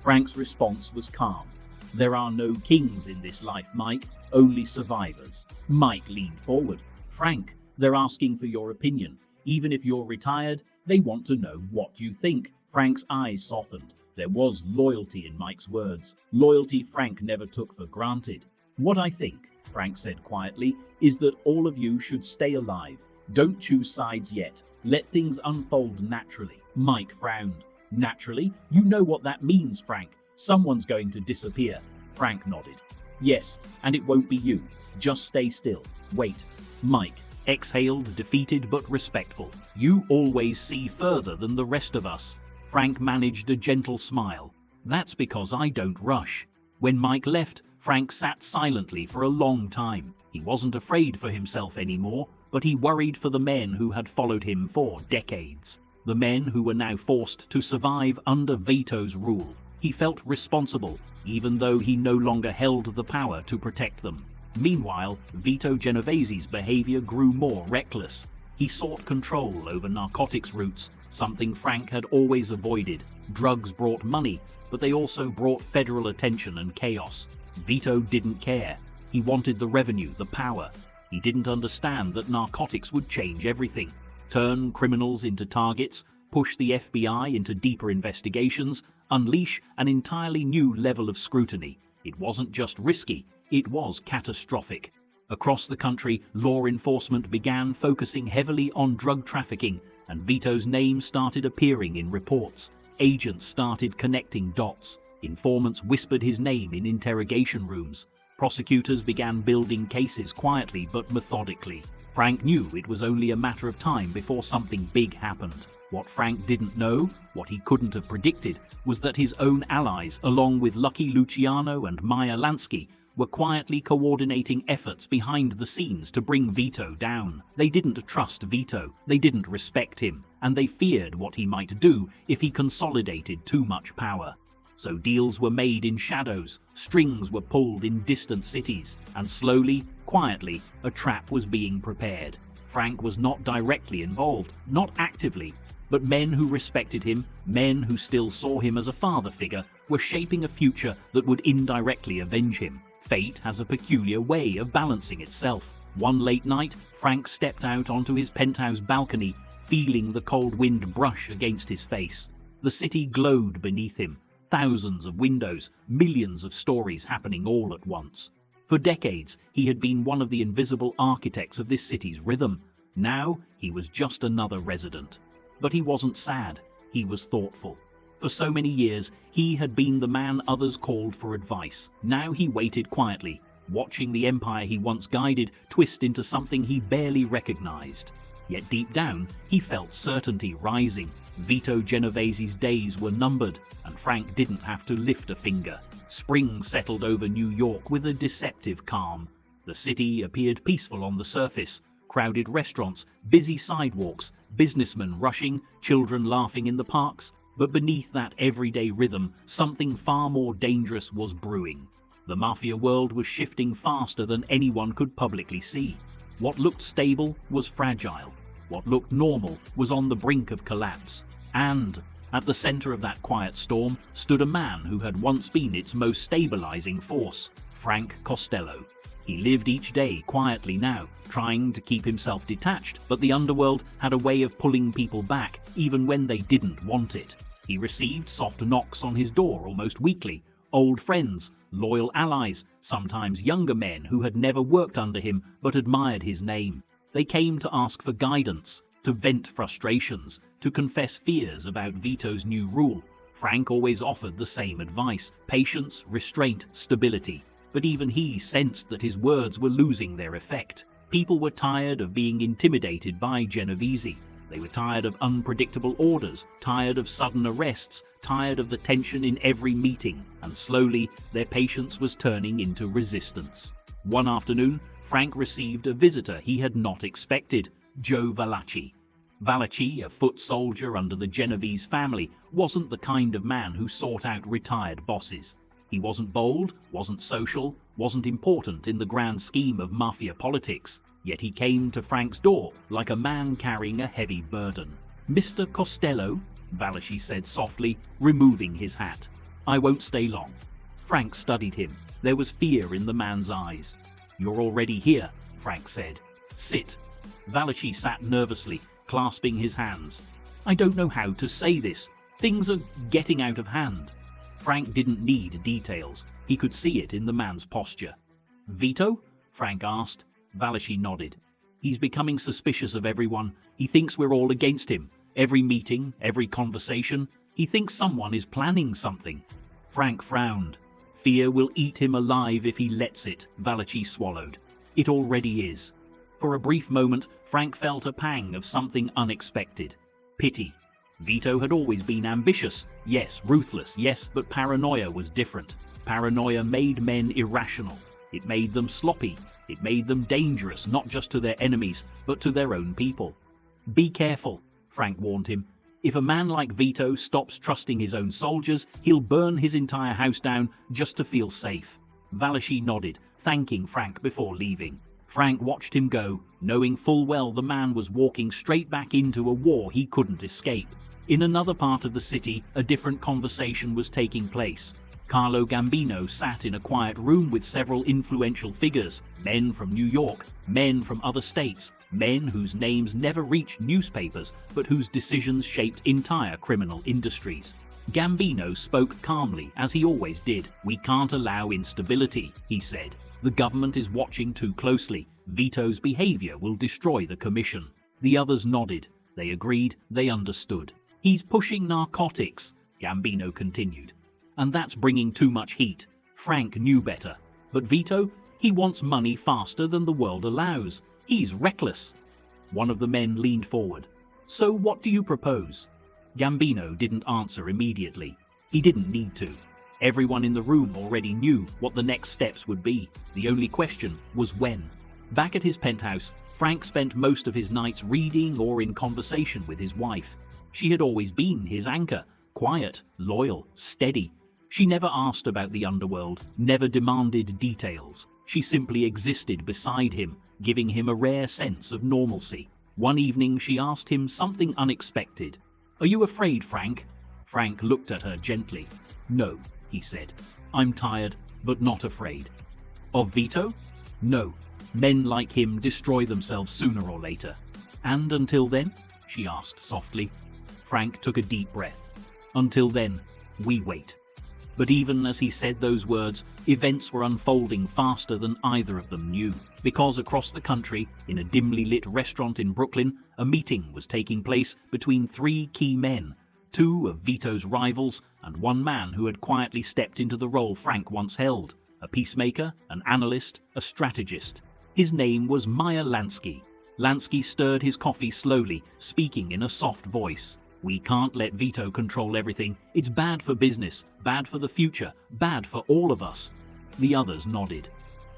Frank's response was calm. "There are no kings in this life, Mike, only survivors." Mike leaned forward. "Frank, they're asking for your opinion. Even if you're retired, they want to know what you think." Frank's eyes softened. There was loyalty in Mike's words, loyalty Frank never took for granted. "What I think," Frank said quietly, "is that all of you should stay alive. Don't choose sides yet. Let things unfold naturally." Mike frowned. "Naturally? You know what that means, Frank. Someone's going to disappear." Frank nodded. "Yes, and it won't be you. Just stay still. Wait." Mike exhaled, defeated but respectful. "You always see further than the rest of us." Frank managed a gentle smile. "That's because I don't rush." When Mike left, Frank sat silently for a long time. He wasn't afraid for himself anymore, but he worried for the men who had followed him for decades. The men who were now forced to survive under Vito's rule. He felt responsible, even though he no longer held the power to protect them. Meanwhile, Vito Genovese's behavior grew more reckless. He sought control over narcotics routes, something Frank had always avoided. Drugs brought money, but they also brought federal attention and chaos. Vito didn't care. He wanted the revenue, the power. He didn't understand that narcotics would change everything. Turn criminals into targets, push the FBI into deeper investigations, unleash an entirely new level of scrutiny. It wasn't just risky, it was catastrophic. Across the country, law enforcement began focusing heavily on drug trafficking, and Vito's name started appearing in reports. Agents started connecting dots. Informants whispered his name in interrogation rooms. Prosecutors began building cases quietly but methodically. Frank knew it was only a matter of time before something big happened. What Frank didn't know, what he couldn't have predicted, was that his own allies, along with Lucky Luciano and Maya Lansky, were quietly coordinating efforts behind the scenes to bring Vito down. They didn't trust Vito, they didn't respect him, and they feared what he might do if he consolidated too much power. So deals were made in shadows, strings were pulled in distant cities, and slowly, Quietly, a trap was being prepared. Frank was not directly involved, not actively, but men who respected him, men who still saw him as a father figure, were shaping a future that would indirectly avenge him. Fate has a peculiar way of balancing itself. One late night, Frank stepped out onto his penthouse balcony, feeling the cold wind brush against his face. The city glowed beneath him. Thousands of windows, millions of stories happening all at once. For decades, he had been one of the invisible architects of this city's rhythm. Now, he was just another resident. But he wasn't sad. He was thoughtful. For so many years, he had been the man others called for advice. Now he waited quietly, watching the empire he once guided twist into something he barely recognized. Yet deep down, he felt certainty rising. Vito Genovese's days were numbered, and Frank didn't have to lift a finger. Spring settled over New York with a deceptive calm. The city appeared peaceful on the surface. Crowded restaurants, busy sidewalks, businessmen rushing, children laughing in the parks. But beneath that everyday rhythm, something far more dangerous was brewing. The Mafia world was shifting faster than anyone could publicly see. What looked stable was fragile. What looked normal was on the brink of collapse. And at the center of that quiet storm stood a man who had once been its most stabilizing force, Frank Costello. He lived each day quietly now, trying to keep himself detached, but the underworld had a way of pulling people back, even when they didn't want it. He received soft knocks on his door almost weekly. Old friends, loyal allies, sometimes younger men who had never worked under him but admired his name. They came to ask for guidance, to vent frustrations, to confess fears about Vito's new rule. Frank always offered the same advice: patience, restraint, stability. But even he sensed that his words were losing their effect. People were tired of being intimidated by Genovese. They were tired of unpredictable orders, tired of sudden arrests, tired of the tension in every meeting, and slowly their patience was turning into resistance. One afternoon, Frank received a visitor he had not expected, Joe Valachi. Valachi, a foot soldier under the Genovese family, wasn't the kind of man who sought out retired bosses. He wasn't bold, wasn't social, wasn't important in the grand scheme of Mafia politics. Yet he came to Frank's door like a man carrying a heavy burden. "Mr. Costello," Valachi said softly, removing his hat. "I won't stay long." Frank studied him. There was fear in the man's eyes. "You're already here," Frank said. "Sit." Valachi sat nervously, clasping his hands. "I don't know how to say this. Things are getting out of hand." Frank didn't need details. He could see it in the man's posture. "Vito?" Frank asked. Valachi nodded. "He's becoming suspicious of everyone. He thinks we're all against him. Every meeting, every conversation. He thinks someone is planning something." Frank frowned. "Fear will eat him alive if he lets it," Valachi swallowed. "It already is." For a brief moment, Frank felt a pang of something unexpected. Pity. Vito had always been ambitious. Yes, ruthless, yes, but paranoia was different. Paranoia made men irrational. It made them sloppy. It made them dangerous, not just to their enemies, but to their own people. "Be careful," Frank warned him. "If a man like Vito stops trusting his own soldiers, he'll burn his entire house down just to feel safe." Valachi nodded, thanking Frank before leaving. Frank watched him go, knowing full well the man was walking straight back into a war he couldn't escape. In another part of the city, a different conversation was taking place. Carlo Gambino sat in a quiet room with several influential figures, men from New York, men from other states, men whose names never reached newspapers, but whose decisions shaped entire criminal industries. Gambino spoke calmly, as he always did. "We can't allow instability," he said. "The government is watching too closely. Vito's behavior will destroy the commission." The others nodded. They agreed, they understood. "He's pushing narcotics," Gambino continued. "And that's bringing too much heat." Frank knew better. But Vito, he wants money faster than the world allows. He's reckless. One of the men leaned forward. "So what do you propose?" Gambino didn't answer immediately. He didn't need to. Everyone in the room already knew what the next steps would be. The only question was when. Back at his penthouse, Frank spent most of his nights reading or in conversation with his wife. She had always been his anchor, quiet, loyal, steady. She never asked about the underworld, never demanded details. She simply existed beside him, giving him a rare sense of normalcy. One evening she asked him something unexpected. "Are you afraid, Frank?" Frank looked at her gently. "No," he said. "I'm tired, but not afraid." "Of Vito?" "No. Men like him destroy themselves sooner or later." "And until then?" she asked softly. Frank took a deep breath. "Until then, we wait." But even as he said those words, events were unfolding faster than either of them knew, because across the country, in a dimly lit restaurant in Brooklyn, a meeting was taking place between three key men, two of Vito's rivals and one man who had quietly stepped into the role Frank once held, a peacemaker, an analyst, a strategist. His name was Meyer Lansky. Lansky stirred his coffee slowly, speaking in a soft voice. "We can't let Vito control everything. It's bad for business, bad for the future, bad for all of us." The others nodded.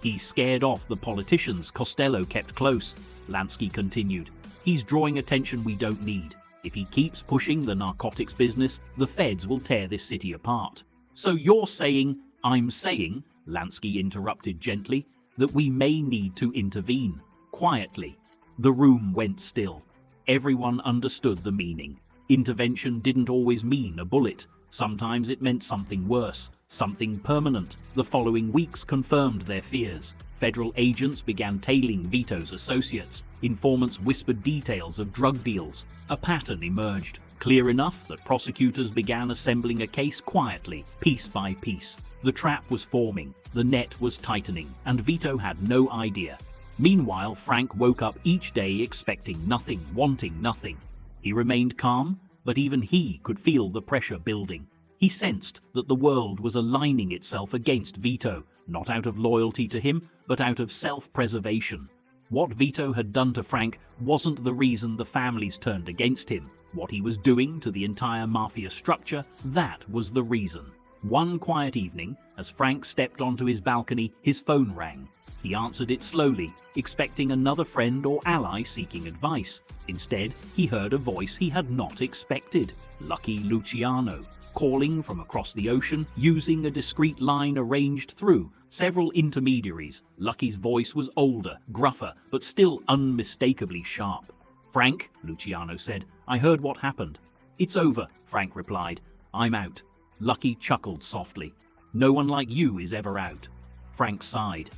"He scared off the politicians Costello kept close," Lansky continued. "He's drawing attention we don't need. If he keeps pushing the narcotics business, the feds will tear this city apart." "So you're saying—" "I'm saying," Lansky interrupted gently, "that we may need to intervene. Quietly." The room went still. Everyone understood the meaning. Intervention didn't always mean a bullet. Sometimes it meant something worse, something permanent. The following weeks confirmed their fears. Federal agents began tailing Vito's associates. Informants whispered details of drug deals. A pattern emerged, clear enough that prosecutors began assembling a case quietly, piece by piece. The trap was forming, the net was tightening, and Vito had no idea. Meanwhile, Frank woke up each day expecting nothing, wanting nothing. He remained calm, but even he could feel the pressure building. He sensed that the world was aligning itself against Vito, not out of loyalty to him, but out of self-preservation. What Vito had done to Frank wasn't the reason the families turned against him. What he was doing to the entire Mafia structure, that was the reason. One quiet evening, as Frank stepped onto his balcony, his phone rang. He answered it slowly, expecting another friend or ally seeking advice. Instead, he heard a voice he had not expected. Lucky Luciano, calling from across the ocean, using a discreet line arranged through several intermediaries. Lucky's voice was older, gruffer, but still unmistakably sharp. "Frank," Luciano said, "I heard what happened." "It's over," Frank replied. "I'm out." Lucky chuckled softly. "No one like you is ever out." Frank sighed.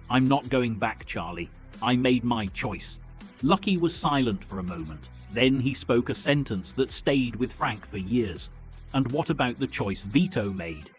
"I'm not going back, Charlie. I made my choice." Lucky was silent for a moment. Then he spoke a sentence that stayed with Frank for years. "And what about the choice Vito made?"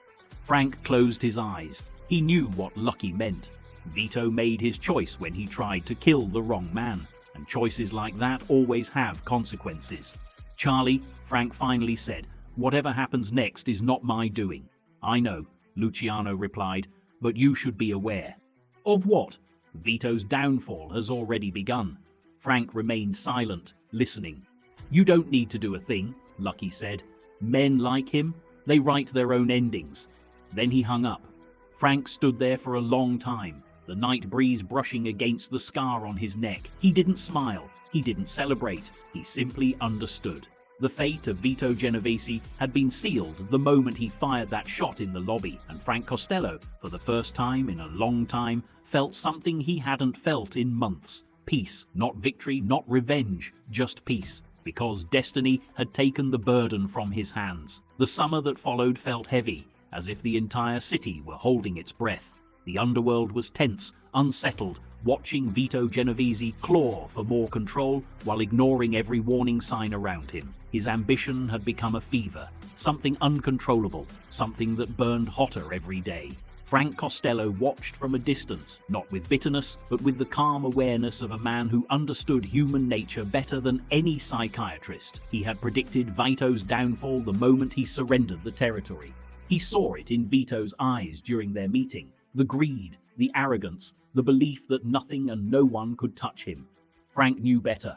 Frank closed his eyes. He knew what Lucky meant. Vito made his choice when he tried to kill the wrong man, and choices like that always have consequences. "Charlie," Frank finally said, "whatever happens next is not my doing." "I know," Luciano replied, "but you should be aware." "Of what?" "Vito's downfall has already begun." Frank remained silent, listening. "You don't need to do a thing," Lucky said. "Men like him, they write their own endings." Then he hung up. Frank stood there for a long time, the night breeze brushing against the scar on his neck. He didn't smile, he didn't celebrate, he simply understood. The fate of Vito Genovese had been sealed the moment he fired that shot in the lobby, and Frank Costello, for the first time in a long time, felt something he hadn't felt in months. Peace, not victory, not revenge, just peace, because destiny had taken the burden from his hands. The summer that followed felt heavy, as if the entire city were holding its breath. The underworld was tense, unsettled, watching Vito Genovese claw for more control while ignoring every warning sign around him. His ambition had become a fever, something uncontrollable, something that burned hotter every day. Frank Costello watched from a distance, not with bitterness, but with the calm awareness of a man who understood human nature better than any psychiatrist. He had predicted Vito's downfall the moment he surrendered the territory. He saw it in Vito's eyes during their meeting. The greed, the arrogance, the belief that nothing and no one could touch him. Frank knew better.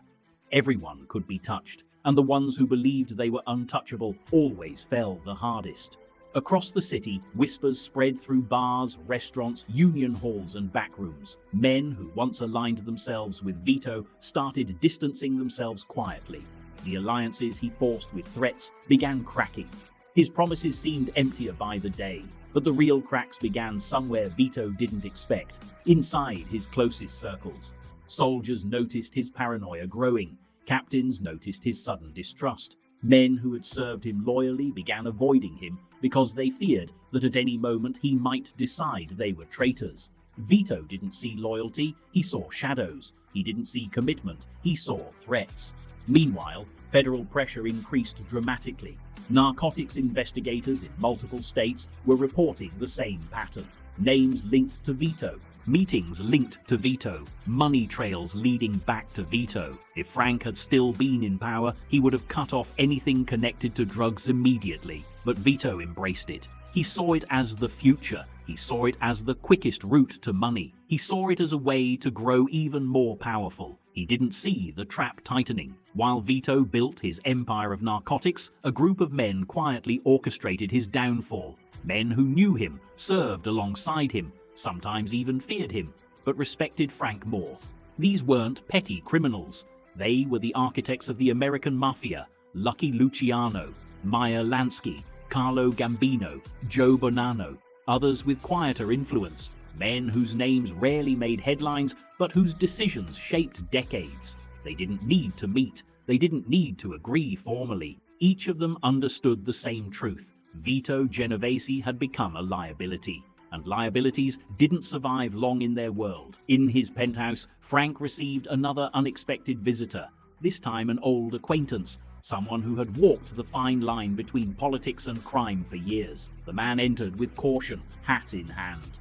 Everyone could be touched, and the ones who believed they were untouchable always fell the hardest. Across the city, whispers spread through bars, restaurants, union halls and backrooms. Men who once aligned themselves with Vito started distancing themselves quietly. The alliances he forced with threats began cracking. His promises seemed emptier by the day. But the real cracks began somewhere Vito didn't expect, inside his closest circles. Soldiers noticed his paranoia growing. Captains noticed his sudden distrust. Men who had served him loyally began avoiding him because they feared that at any moment he might decide they were traitors. Vito didn't see loyalty, he saw shadows. He didn't see commitment, he saw threats. Meanwhile, federal pressure increased dramatically. Narcotics investigators in multiple states were reporting the same pattern. Names linked to Vito, meetings linked to Vito, money trails leading back to Vito. If Frank had still been in power, he would have cut off anything connected to drugs immediately. But Vito embraced it. He saw it as the future. He saw it as the quickest route to money. He saw it as a way to grow even more powerful. He didn't see the trap tightening. While Vito built his empire of narcotics, a group of men quietly orchestrated his downfall. Men who knew him, served alongside him, sometimes even feared him, but respected Frank more. These weren't petty criminals. They were the architects of the American Mafia: Lucky Luciano, Meyer Lansky, Carlo Gambino, Joe Bonanno. Others with quieter influence, men whose names rarely made headlines, but whose decisions shaped decades. They didn't need to meet. They didn't need to agree formally. Each of them understood the same truth. Vito Genovese had become a liability, and liabilities didn't survive long in their world. In his penthouse, Frank received another unexpected visitor, this time an old acquaintance, someone who had walked the fine line between politics and crime for years. The man entered with caution, hat in hand.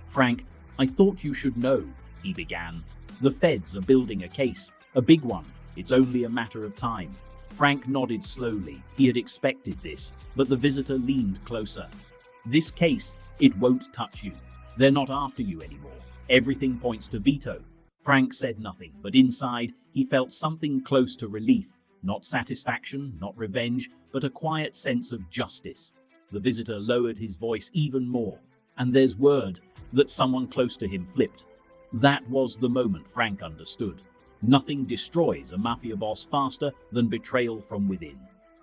"Frank, I thought you should know," he began. "The feds are building a case, a big one. It's only a matter of time." Frank nodded slowly. He had expected this, but the visitor leaned closer. "This case, it won't touch you. They're not after you anymore. Everything points to Vito." Frank said nothing, but inside he felt something close to relief. Not satisfaction, not revenge, but a quiet sense of justice. The visitor lowered his voice even more. "And there's word that someone close to him flipped." That was the moment Frank understood. Nothing destroys a mafia boss faster than betrayal from within.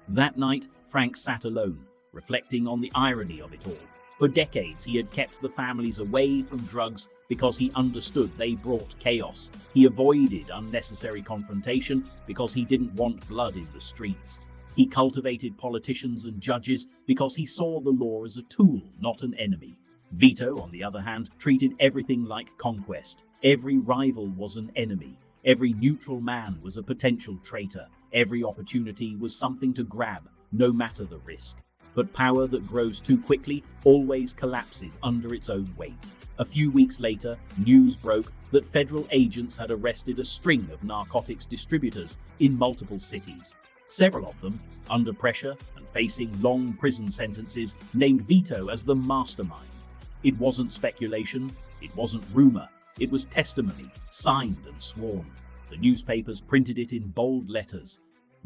That night, Frank sat alone, reflecting on the irony of it all. For decades, he had kept the families away from drugs because he understood they brought chaos. He avoided unnecessary confrontation because he didn't want blood in the streets. He cultivated politicians and judges because he saw the law as a tool, not an enemy. Vito, on the other hand, treated everything like conquest. Every rival was an enemy. Every neutral man was a potential traitor. Every opportunity was something to grab, no matter the risk. But power that grows too quickly always collapses under its own weight. A few weeks later, news broke that federal agents had arrested a string of narcotics distributors in multiple cities. Several of them, under pressure and facing long prison sentences, named Vito as the mastermind. It wasn't speculation, it wasn't rumor, it was testimony, signed and sworn. The newspapers printed it in bold letters.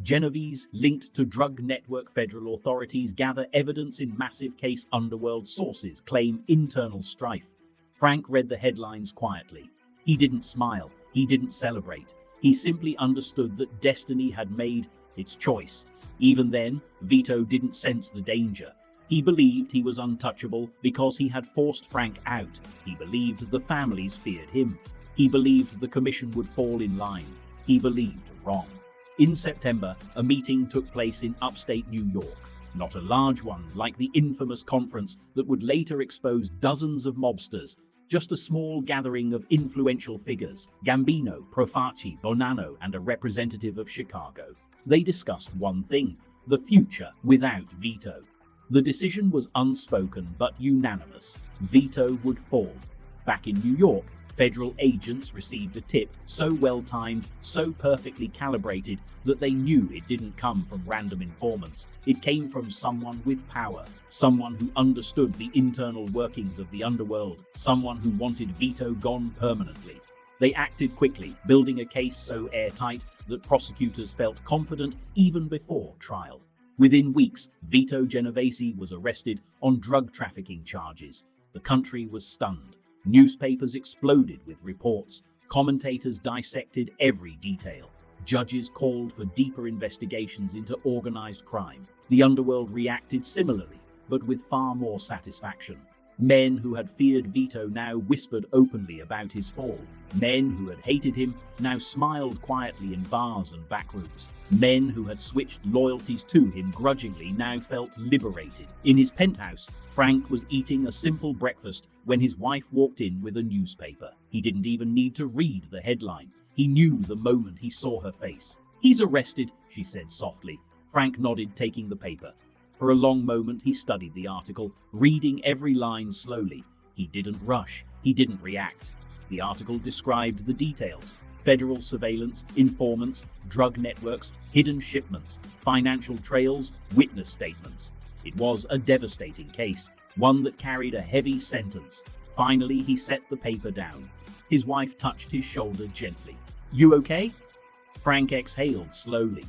Genovese, linked to drug network federal authorities, gather evidence in massive case. Underworld sources claim internal strife. Frank read the headlines quietly. He didn't smile. He didn't celebrate. He simply understood that destiny had made its choice. Even then, Vito didn't sense the danger. He believed he was untouchable because he had forced Frank out. He believed the families feared him. He believed the commission would fall in line. He believed wrong. In September, a meeting took place in upstate New York. Not a large one like the infamous conference that would later expose dozens of mobsters, just a small gathering of influential figures: Gambino, Profaci, Bonanno, and a representative of Chicago. They discussed one thing: the future without Vito. The decision was unspoken but unanimous. Vito would fall. Back in New York, federal agents received a tip so well-timed, so perfectly calibrated, that they knew it didn't come from random informants. It came from someone with power, someone who understood the internal workings of the underworld, someone who wanted Vito gone permanently. They acted quickly, building a case so airtight that prosecutors felt confident even before trial. Within weeks, Vito Genovese was arrested on drug trafficking charges. The country was stunned. Newspapers exploded with reports. Commentators dissected every detail. Judges called for deeper investigations into organized crime. The underworld reacted similarly. but with far more satisfaction. Men who had feared Vito now whispered openly about his fall. Men who had hated him now smiled quietly in bars and backrooms. Men who had switched loyalties to him grudgingly now felt liberated. In his penthouse, Frank was eating a simple breakfast when his wife walked in with a newspaper. He didn't even need to read the headline. He knew the moment he saw her face. "He's arrested," she said softly. Frank nodded, taking the paper. For a long moment he studied the article, reading every line slowly. He didn't rush. He didn't react. The article described the details: federal surveillance, informants, drug networks, hidden shipments, financial trails, witness statements. It was a devastating case, one that carried a heavy sentence. Finally, he set the paper down. His wife touched his shoulder gently. "You okay?" Frank exhaled slowly.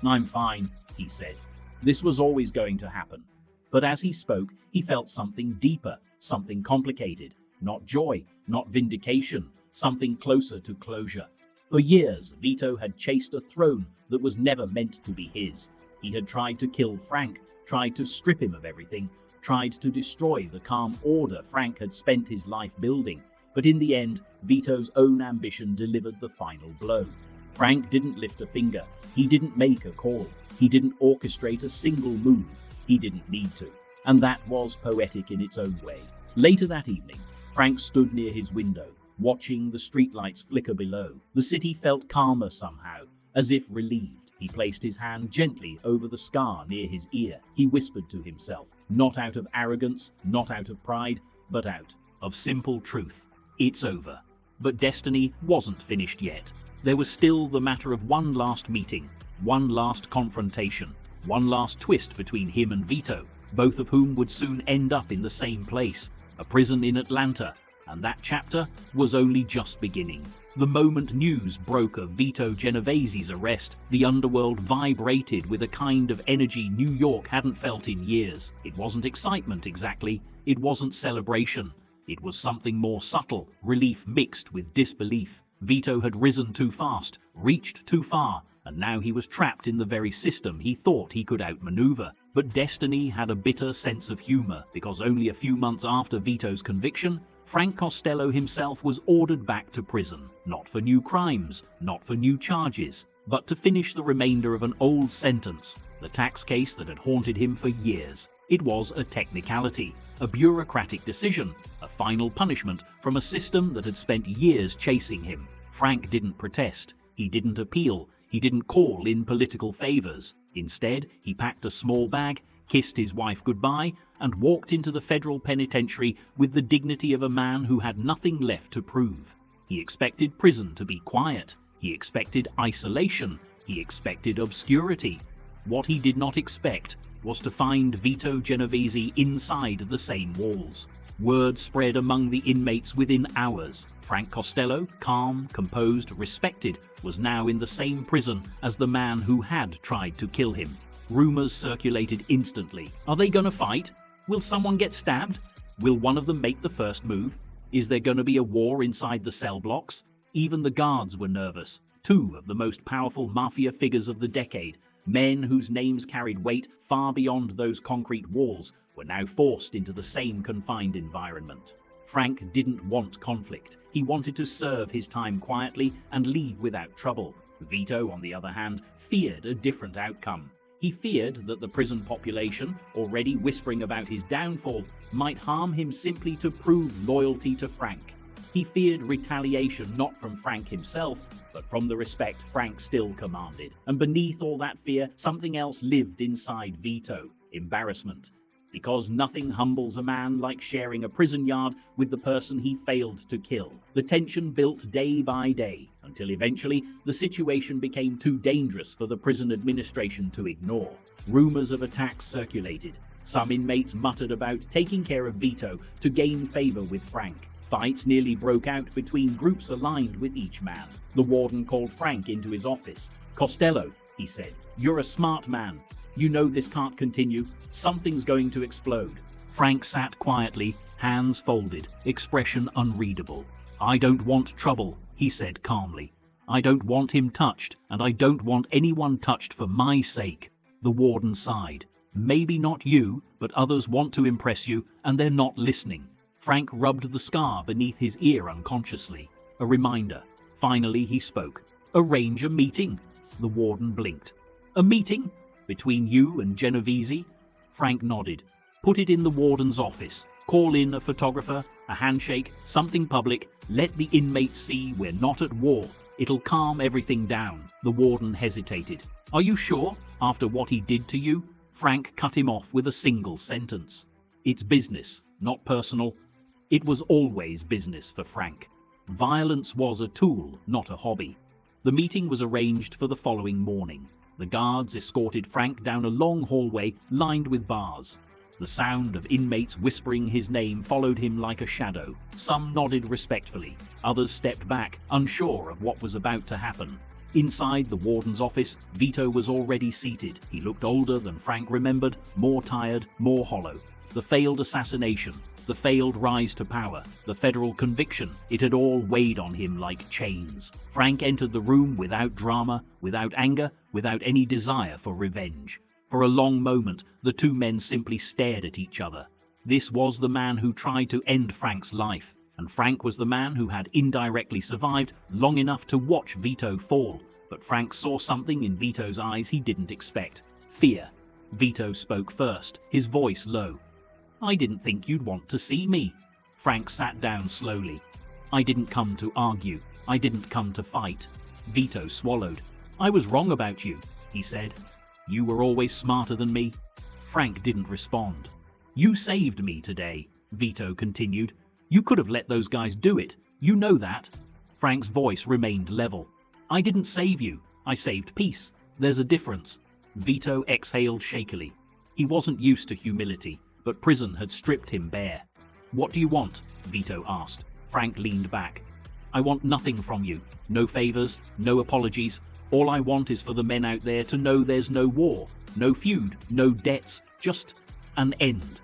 "I'm fine," he said. This was always going to happen. But as he spoke, he felt something deeper, something complicated. Not joy, not vindication, something closer to closure. For years, Vito had chased a throne that was never meant to be his. He had tried to kill Frank, tried to strip him of everything, tried to destroy the calm order Frank had spent his life building. But in the end, Vito's own ambition delivered the final blow. Frank didn't lift a finger. He didn't make a call. He didn't orchestrate a single move. He didn't need to. And that was poetic in its own way. Later that evening, Frank stood near his window, watching the streetlights flicker below. The city felt calmer somehow, as if relieved. He placed his hand gently over the scar near his ear. He whispered to himself, not out of arrogance, not out of pride, but out of simple truth. It's over. But destiny wasn't finished yet. There was still the matter of one last meeting, one last confrontation, one last twist between him and Vito, both of whom would soon end up in the same place, a prison in Atlanta, and that chapter was only just beginning. The moment news broke of Vito Genovese's arrest, the underworld vibrated with a kind of energy New York hadn't felt in years. It wasn't excitement exactly, it wasn't celebration. It was something more subtle, relief mixed with disbelief. Vito had risen too fast, reached too far, and now he was trapped in the very system he thought he could outmaneuver. But destiny had a bitter sense of humor, because only a few months after Vito's conviction, Frank Costello himself was ordered back to prison, not for new crimes, not for new charges, but to finish the remainder of an old sentence, the tax case that had haunted him for years. It was a technicality, a bureaucratic decision, a final punishment from a system that had spent years chasing him. Frank didn't protest, he didn't appeal, he didn't call in political favors. Instead, he packed a small bag, kissed his wife goodbye, and walked into the federal penitentiary with the dignity of a man who had nothing left to prove. He expected prison to be quiet. He expected isolation. He expected obscurity. What he did not expect was to find Vito Genovese inside the same walls. Word spread among the inmates within hours. Frank Costello, calm, composed, respected, was now in the same prison as the man who had tried to kill him. Rumors circulated instantly. Are they gonna fight? Will someone get stabbed? Will one of them make the first move? Is there gonna be a war inside the cell blocks? Even the guards were nervous. Two of the most powerful Mafia figures of the decade, men whose names carried weight far beyond those concrete walls, were now forced into the same confined environment. Frank didn't want conflict. He wanted to serve his time quietly and leave without trouble. Vito, on the other hand, feared a different outcome. He feared that the prison population, already whispering about his downfall, might harm him simply to prove loyalty to Frank. He feared retaliation not from Frank himself, but from the respect Frank still commanded. And beneath all that fear, something else lived inside Vito: embarrassment. Because nothing humbles a man like sharing a prison yard with the person he failed to kill. The tension built day by day, until eventually the situation became too dangerous for the prison administration to ignore. Rumors of attacks circulated. Some inmates muttered about taking care of Vito to gain favor with Frank. Fights nearly broke out between groups aligned with each man. The warden called Frank into his office. "Costello," he said, "you're a smart man. You know this can't continue. Something's going to explode." Frank sat quietly, hands folded, expression unreadable. "I don't want trouble," he said calmly. "I don't want him touched, and I don't want anyone touched for my sake." The warden sighed. Maybe not you, but others want to impress you, and they're not listening. Frank rubbed the scar beneath his ear unconsciously. A reminder. Finally he spoke. Arrange a meeting. The warden blinked. A meeting? Between you and Genovese? Frank nodded. Put it in the warden's office. Call in a photographer, a handshake, something public. Let the inmates see we're not at war. It'll calm everything down. The warden hesitated. Are you sure? After what he did to you? Frank cut him off with a single sentence. It's business, not personal. It was always business for Frank. Violence was a tool, not a hobby. The meeting was arranged for the following morning. The guards escorted Frank down a long hallway lined with bars. The sound of inmates whispering his name followed him like a shadow. Some nodded respectfully. Others stepped back, unsure of what was about to happen. Inside the warden's office, Vito was already seated. He looked older than Frank remembered, more tired, more hollow. The failed assassination, the failed rise to power, the federal conviction, it had all weighed on him like chains. Frank entered the room without drama, without anger, without any desire for revenge. For a long moment, the two men simply stared at each other. This was the man who tried to end Frank's life, and Frank was the man who had indirectly survived long enough to watch Vito fall. But Frank saw something in Vito's eyes he didn't expect. Fear. Vito spoke first, his voice low. I didn't think you'd want to see me. Frank sat down slowly. I didn't come to argue. I didn't come to fight. Vito swallowed. I was wrong about you, he said. You were always smarter than me. Frank didn't respond. You saved me today, Vito continued. You could have let those guys do it. You know that. Frank's voice remained level. I didn't save you. I saved peace. There's a difference. Vito exhaled shakily. He wasn't used to humility, but prison had stripped him bare. What do you want? Vito asked. Frank leaned back. I want nothing from you. No favors, no apologies. All I want is for the men out there to know there's no war, no feud, no debts, just an end.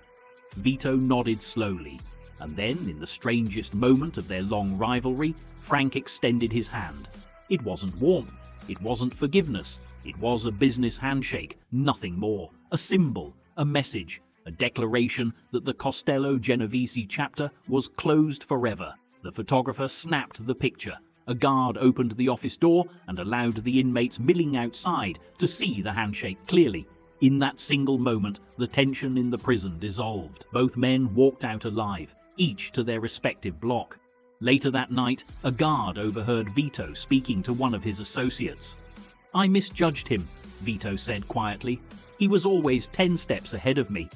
Vito nodded slowly, and then, in the strangest moment of their long rivalry, Frank extended his hand. It wasn't warmth, it wasn't forgiveness, it was a business handshake, nothing more, a symbol, a message, a declaration that the Costello Genovese chapter was closed forever. The photographer snapped the picture. A guard opened the office door and allowed the inmates milling outside to see the handshake clearly. In that single moment, the tension in the prison dissolved. Both men walked out alive, each to their respective block. Later that night, a guard overheard Vito speaking to one of his associates. I misjudged him, Vito said quietly. He was always 10 steps ahead of me.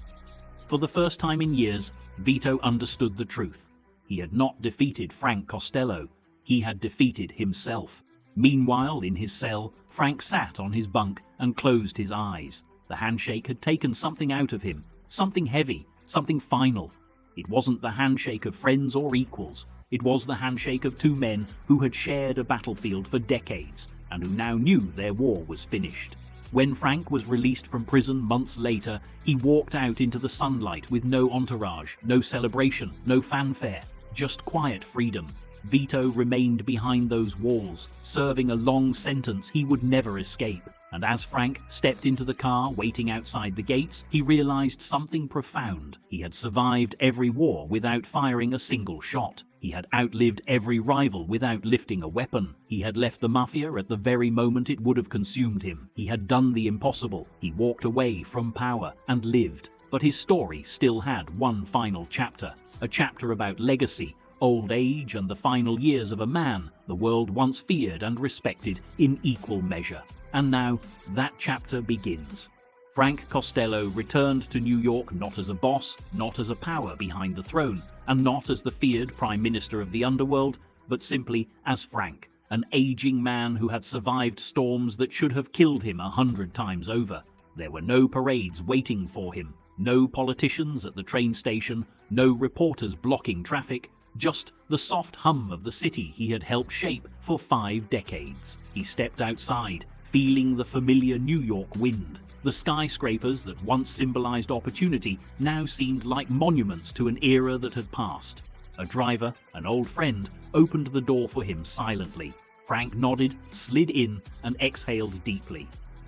For the first time in years, Vito understood the truth. He had not defeated Frank Costello. He had defeated himself. Meanwhile, in his cell, Frank sat on his bunk and closed his eyes. The handshake had taken something out of him, something heavy, something final. It wasn't the handshake of friends or equals. It was the handshake of two men who had shared a battlefield for decades and who now knew their war was finished. When Frank was released from prison months later, he walked out into the sunlight with no entourage, no celebration, no fanfare, just quiet freedom. Vito remained behind those walls, serving a long sentence he would never escape. And as Frank stepped into the car waiting outside the gates, he realized something profound. He had survived every war without firing a single shot. He had outlived every rival without lifting a weapon. He had left the Mafia at the very moment it would have consumed him. He had done the impossible. He walked away from power and lived. But his story still had one final chapter, a chapter about legacy, old age, and the final years of a man the world once feared and respected in equal measure. And now, that chapter begins. Frank Costello returned to New York not as a boss, not as a power behind the throne, and not as the feared Prime Minister of the Underworld, but simply as Frank, an aging man who had survived storms that should have killed him 100 times over. There were no parades waiting for him, no politicians at the train station, no reporters blocking traffic, just the soft hum of the city he had helped shape for 5 decades. He stepped outside, feeling the familiar New York wind. The skyscrapers that once symbolized opportunity now seemed like monuments to an era that had passed. A driver, an old friend, opened the door for him silently. Frank nodded, slid in, and exhaled deeply.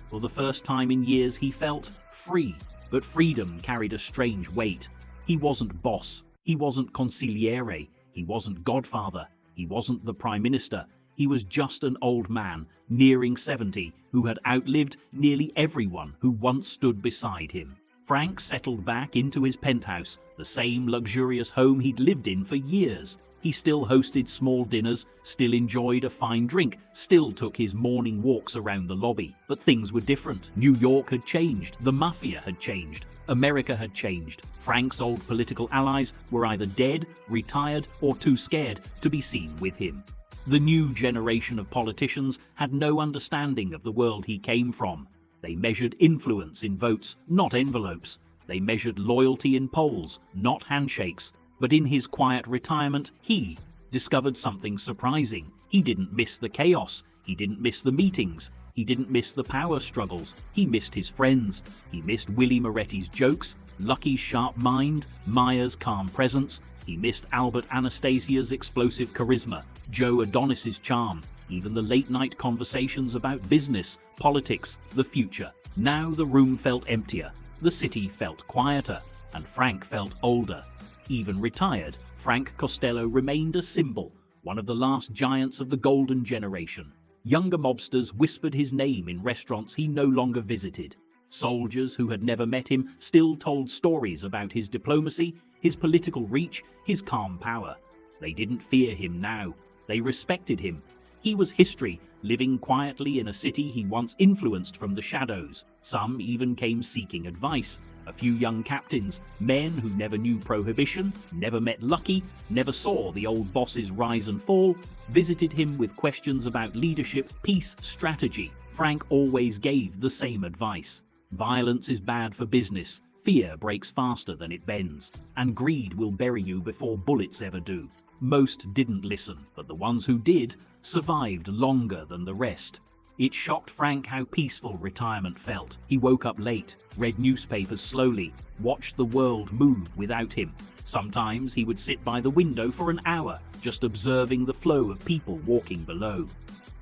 For the first time in years, he felt free. But freedom carried a strange weight. He wasn't boss. He wasn't consigliere. He wasn't Godfather. He wasn't the Prime Minister. He was just an old man, nearing 70, who had outlived nearly everyone who once stood beside him. Frank settled back into his penthouse, the same luxurious home he'd lived in for years. He still hosted small dinners, still enjoyed a fine drink, still took his morning walks around the lobby. But things were different. New York had changed. The Mafia had changed. America had changed. Frank's old political allies were either dead, retired, or too scared to be seen with him. The new generation of politicians had no understanding of the world he came from. They measured influence in votes, not envelopes. They measured loyalty in polls, not handshakes. But in his quiet retirement, he discovered something surprising. He didn't miss the chaos. He didn't miss the meetings. He didn't miss the power struggles. He missed his friends. He missed Willie Moretti's jokes, Lucky's sharp mind, Maya's calm presence. He missed Albert Anastasia's explosive charisma, Joe Adonis's charm, even the late-night conversations about business, politics, the future. Now the room felt emptier, the city felt quieter, and Frank felt older. Even retired, Frank Costello remained a symbol, one of the last giants of the golden generation. Younger mobsters whispered his name in restaurants he no longer visited. Soldiers who had never met him still told stories about his diplomacy, his political reach, his calm power. They didn't fear him now. They respected him. He was history, living quietly in a city he once influenced from the shadows. Some even came seeking advice. A few young captains, men who never knew Prohibition, never met Lucky, never saw the old boss's rise and fall, visited him with questions about leadership, peace, strategy. Frank always gave the same advice. Violence is bad for business. Fear breaks faster than it bends, and greed will bury you before bullets ever do. Most didn't listen, but the ones who did survived longer than the rest. It shocked Frank how peaceful retirement felt. He woke up late, read newspapers slowly, watched the world move without him. Sometimes he would sit by the window for an hour, just observing the flow of people walking below.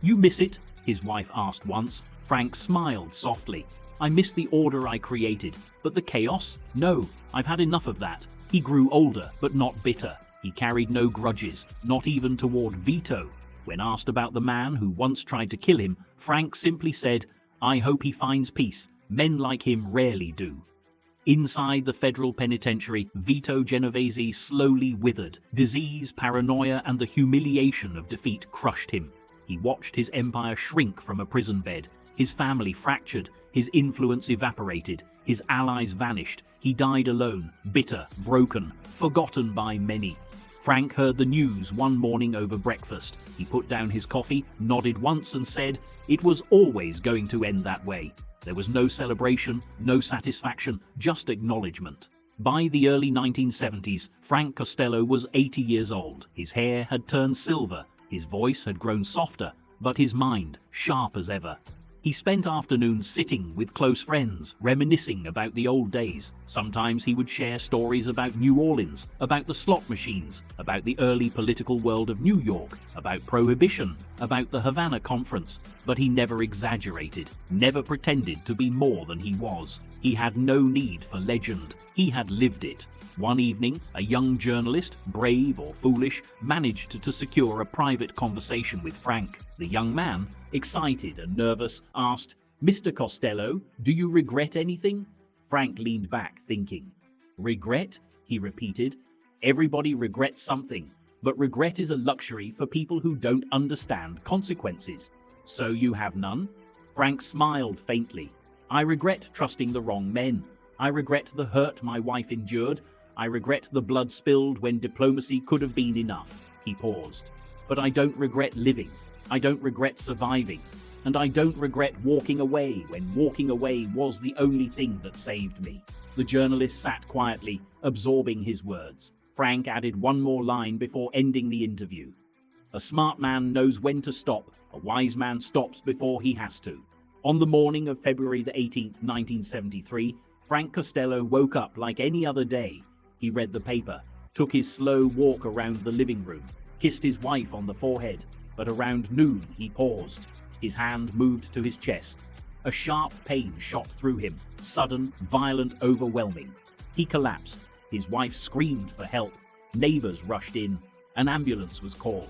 "You miss it?" his wife asked once. Frank smiled softly. "I miss the order I created, but the chaos? No, I've had enough of that." He grew older, but not bitter. He carried no grudges, not even toward Vito. When asked about the man who once tried to kill him, Frank simply said, "I hope he finds peace. Men like him rarely do." Inside the federal penitentiary, Vito Genovese slowly withered. Disease, paranoia, and the humiliation of defeat crushed him. He watched his empire shrink from a prison bed. His family fractured, his influence evaporated, his allies vanished. He died alone, bitter, broken, forgotten by many. Frank heard the news one morning over breakfast. He put down his coffee, nodded once and said, it was always going to end that way. There was no celebration, no satisfaction, just acknowledgement. By the early 1970s, Frank Costello was 80 years old. His hair had turned silver, his voice had grown softer, but his mind sharp as ever. He spent afternoons sitting with close friends, reminiscing about the old days. Sometimes he would share stories about New Orleans, about the slot machines, about the early political world of New York, about Prohibition, about the Havana Conference. But he never exaggerated, never pretended to be more than he was. He had no need for legend. He had lived it. One evening, a young journalist, brave or foolish, managed to secure a private conversation with Frank. The young man, excited and nervous, asked, "Mr. Costello, do you regret anything?" Frank leaned back, thinking. "Regret?" he repeated. "Everybody regrets something, but regret is a luxury for people who don't understand consequences. So you have none?" Frank smiled faintly. "I regret trusting the wrong men. I regret the hurt my wife endured. I regret the blood spilled when diplomacy could have been enough." He paused. "But I don't regret living. I don't regret surviving. And I don't regret walking away when walking away was the only thing that saved me." The journalist sat quietly, absorbing his words. Frank added one more line before ending the interview. "A smart man knows when to stop. A wise man stops before he has to." On the morning of February the 18th, 1973, Frank Costello woke up like any other day. He read the paper, took his slow walk around the living room, kissed his wife on the forehead, but around noon he paused. His hand moved to his chest. A sharp pain shot through him, sudden, violent, overwhelming. He collapsed. His wife screamed for help. Neighbors rushed in. An ambulance was called.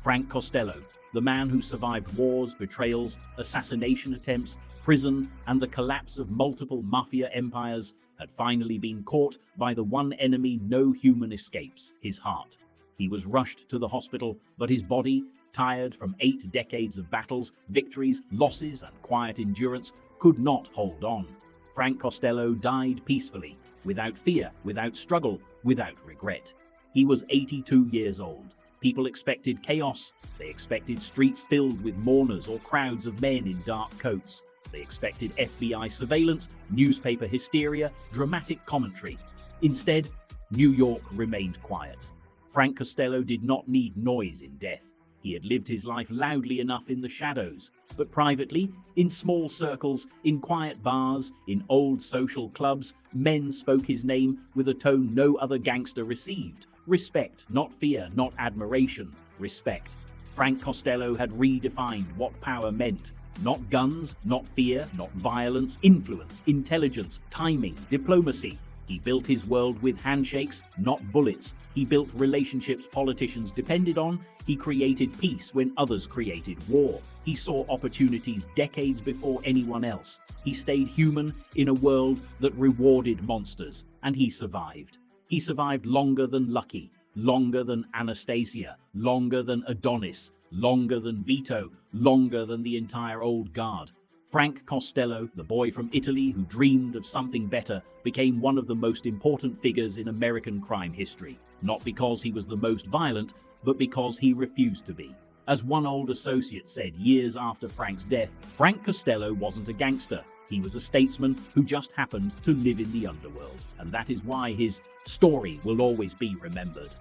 Frank Costello, the man who survived wars, betrayals, assassination attempts, prison, and the collapse of multiple Mafia empires, had finally been caught by the one enemy no human escapes, his heart. He was rushed to the hospital, but his body, tired from 8 decades of battles, victories, losses, and quiet endurance, could not hold on. Frank Costello died peacefully, without fear, without struggle, without regret. He was 82 years old. People expected chaos. They expected streets filled with mourners or crowds of men in dark coats. They expected FBI surveillance, newspaper hysteria, dramatic commentary. Instead, New York remained quiet. Frank Costello did not need noise in death. He had lived his life loudly enough in the shadows, but privately, in small circles, in quiet bars, in old social clubs, men spoke his name with a tone no other gangster received. Respect, not fear, not admiration. Respect. Frank Costello had redefined what power meant. Not guns, not fear, not violence, influence, intelligence, timing, diplomacy. He built his world with handshakes, not bullets. He built relationships politicians depended on. He created peace when others created war. He saw opportunities decades before anyone else. He stayed human in a world that rewarded monsters, and he survived. He survived longer than Lucky, longer than Anastasia, longer than Adonis, longer than Vito, longer than the entire old guard. Frank Costello, the boy from Italy who dreamed of something better, became one of the most important figures in American crime history, not because he was the most violent, but because he refused to be. As one old associate said years after Frank's death, Frank Costello wasn't a gangster. He was a statesman who just happened to live in the underworld, and that is why his story will always be remembered.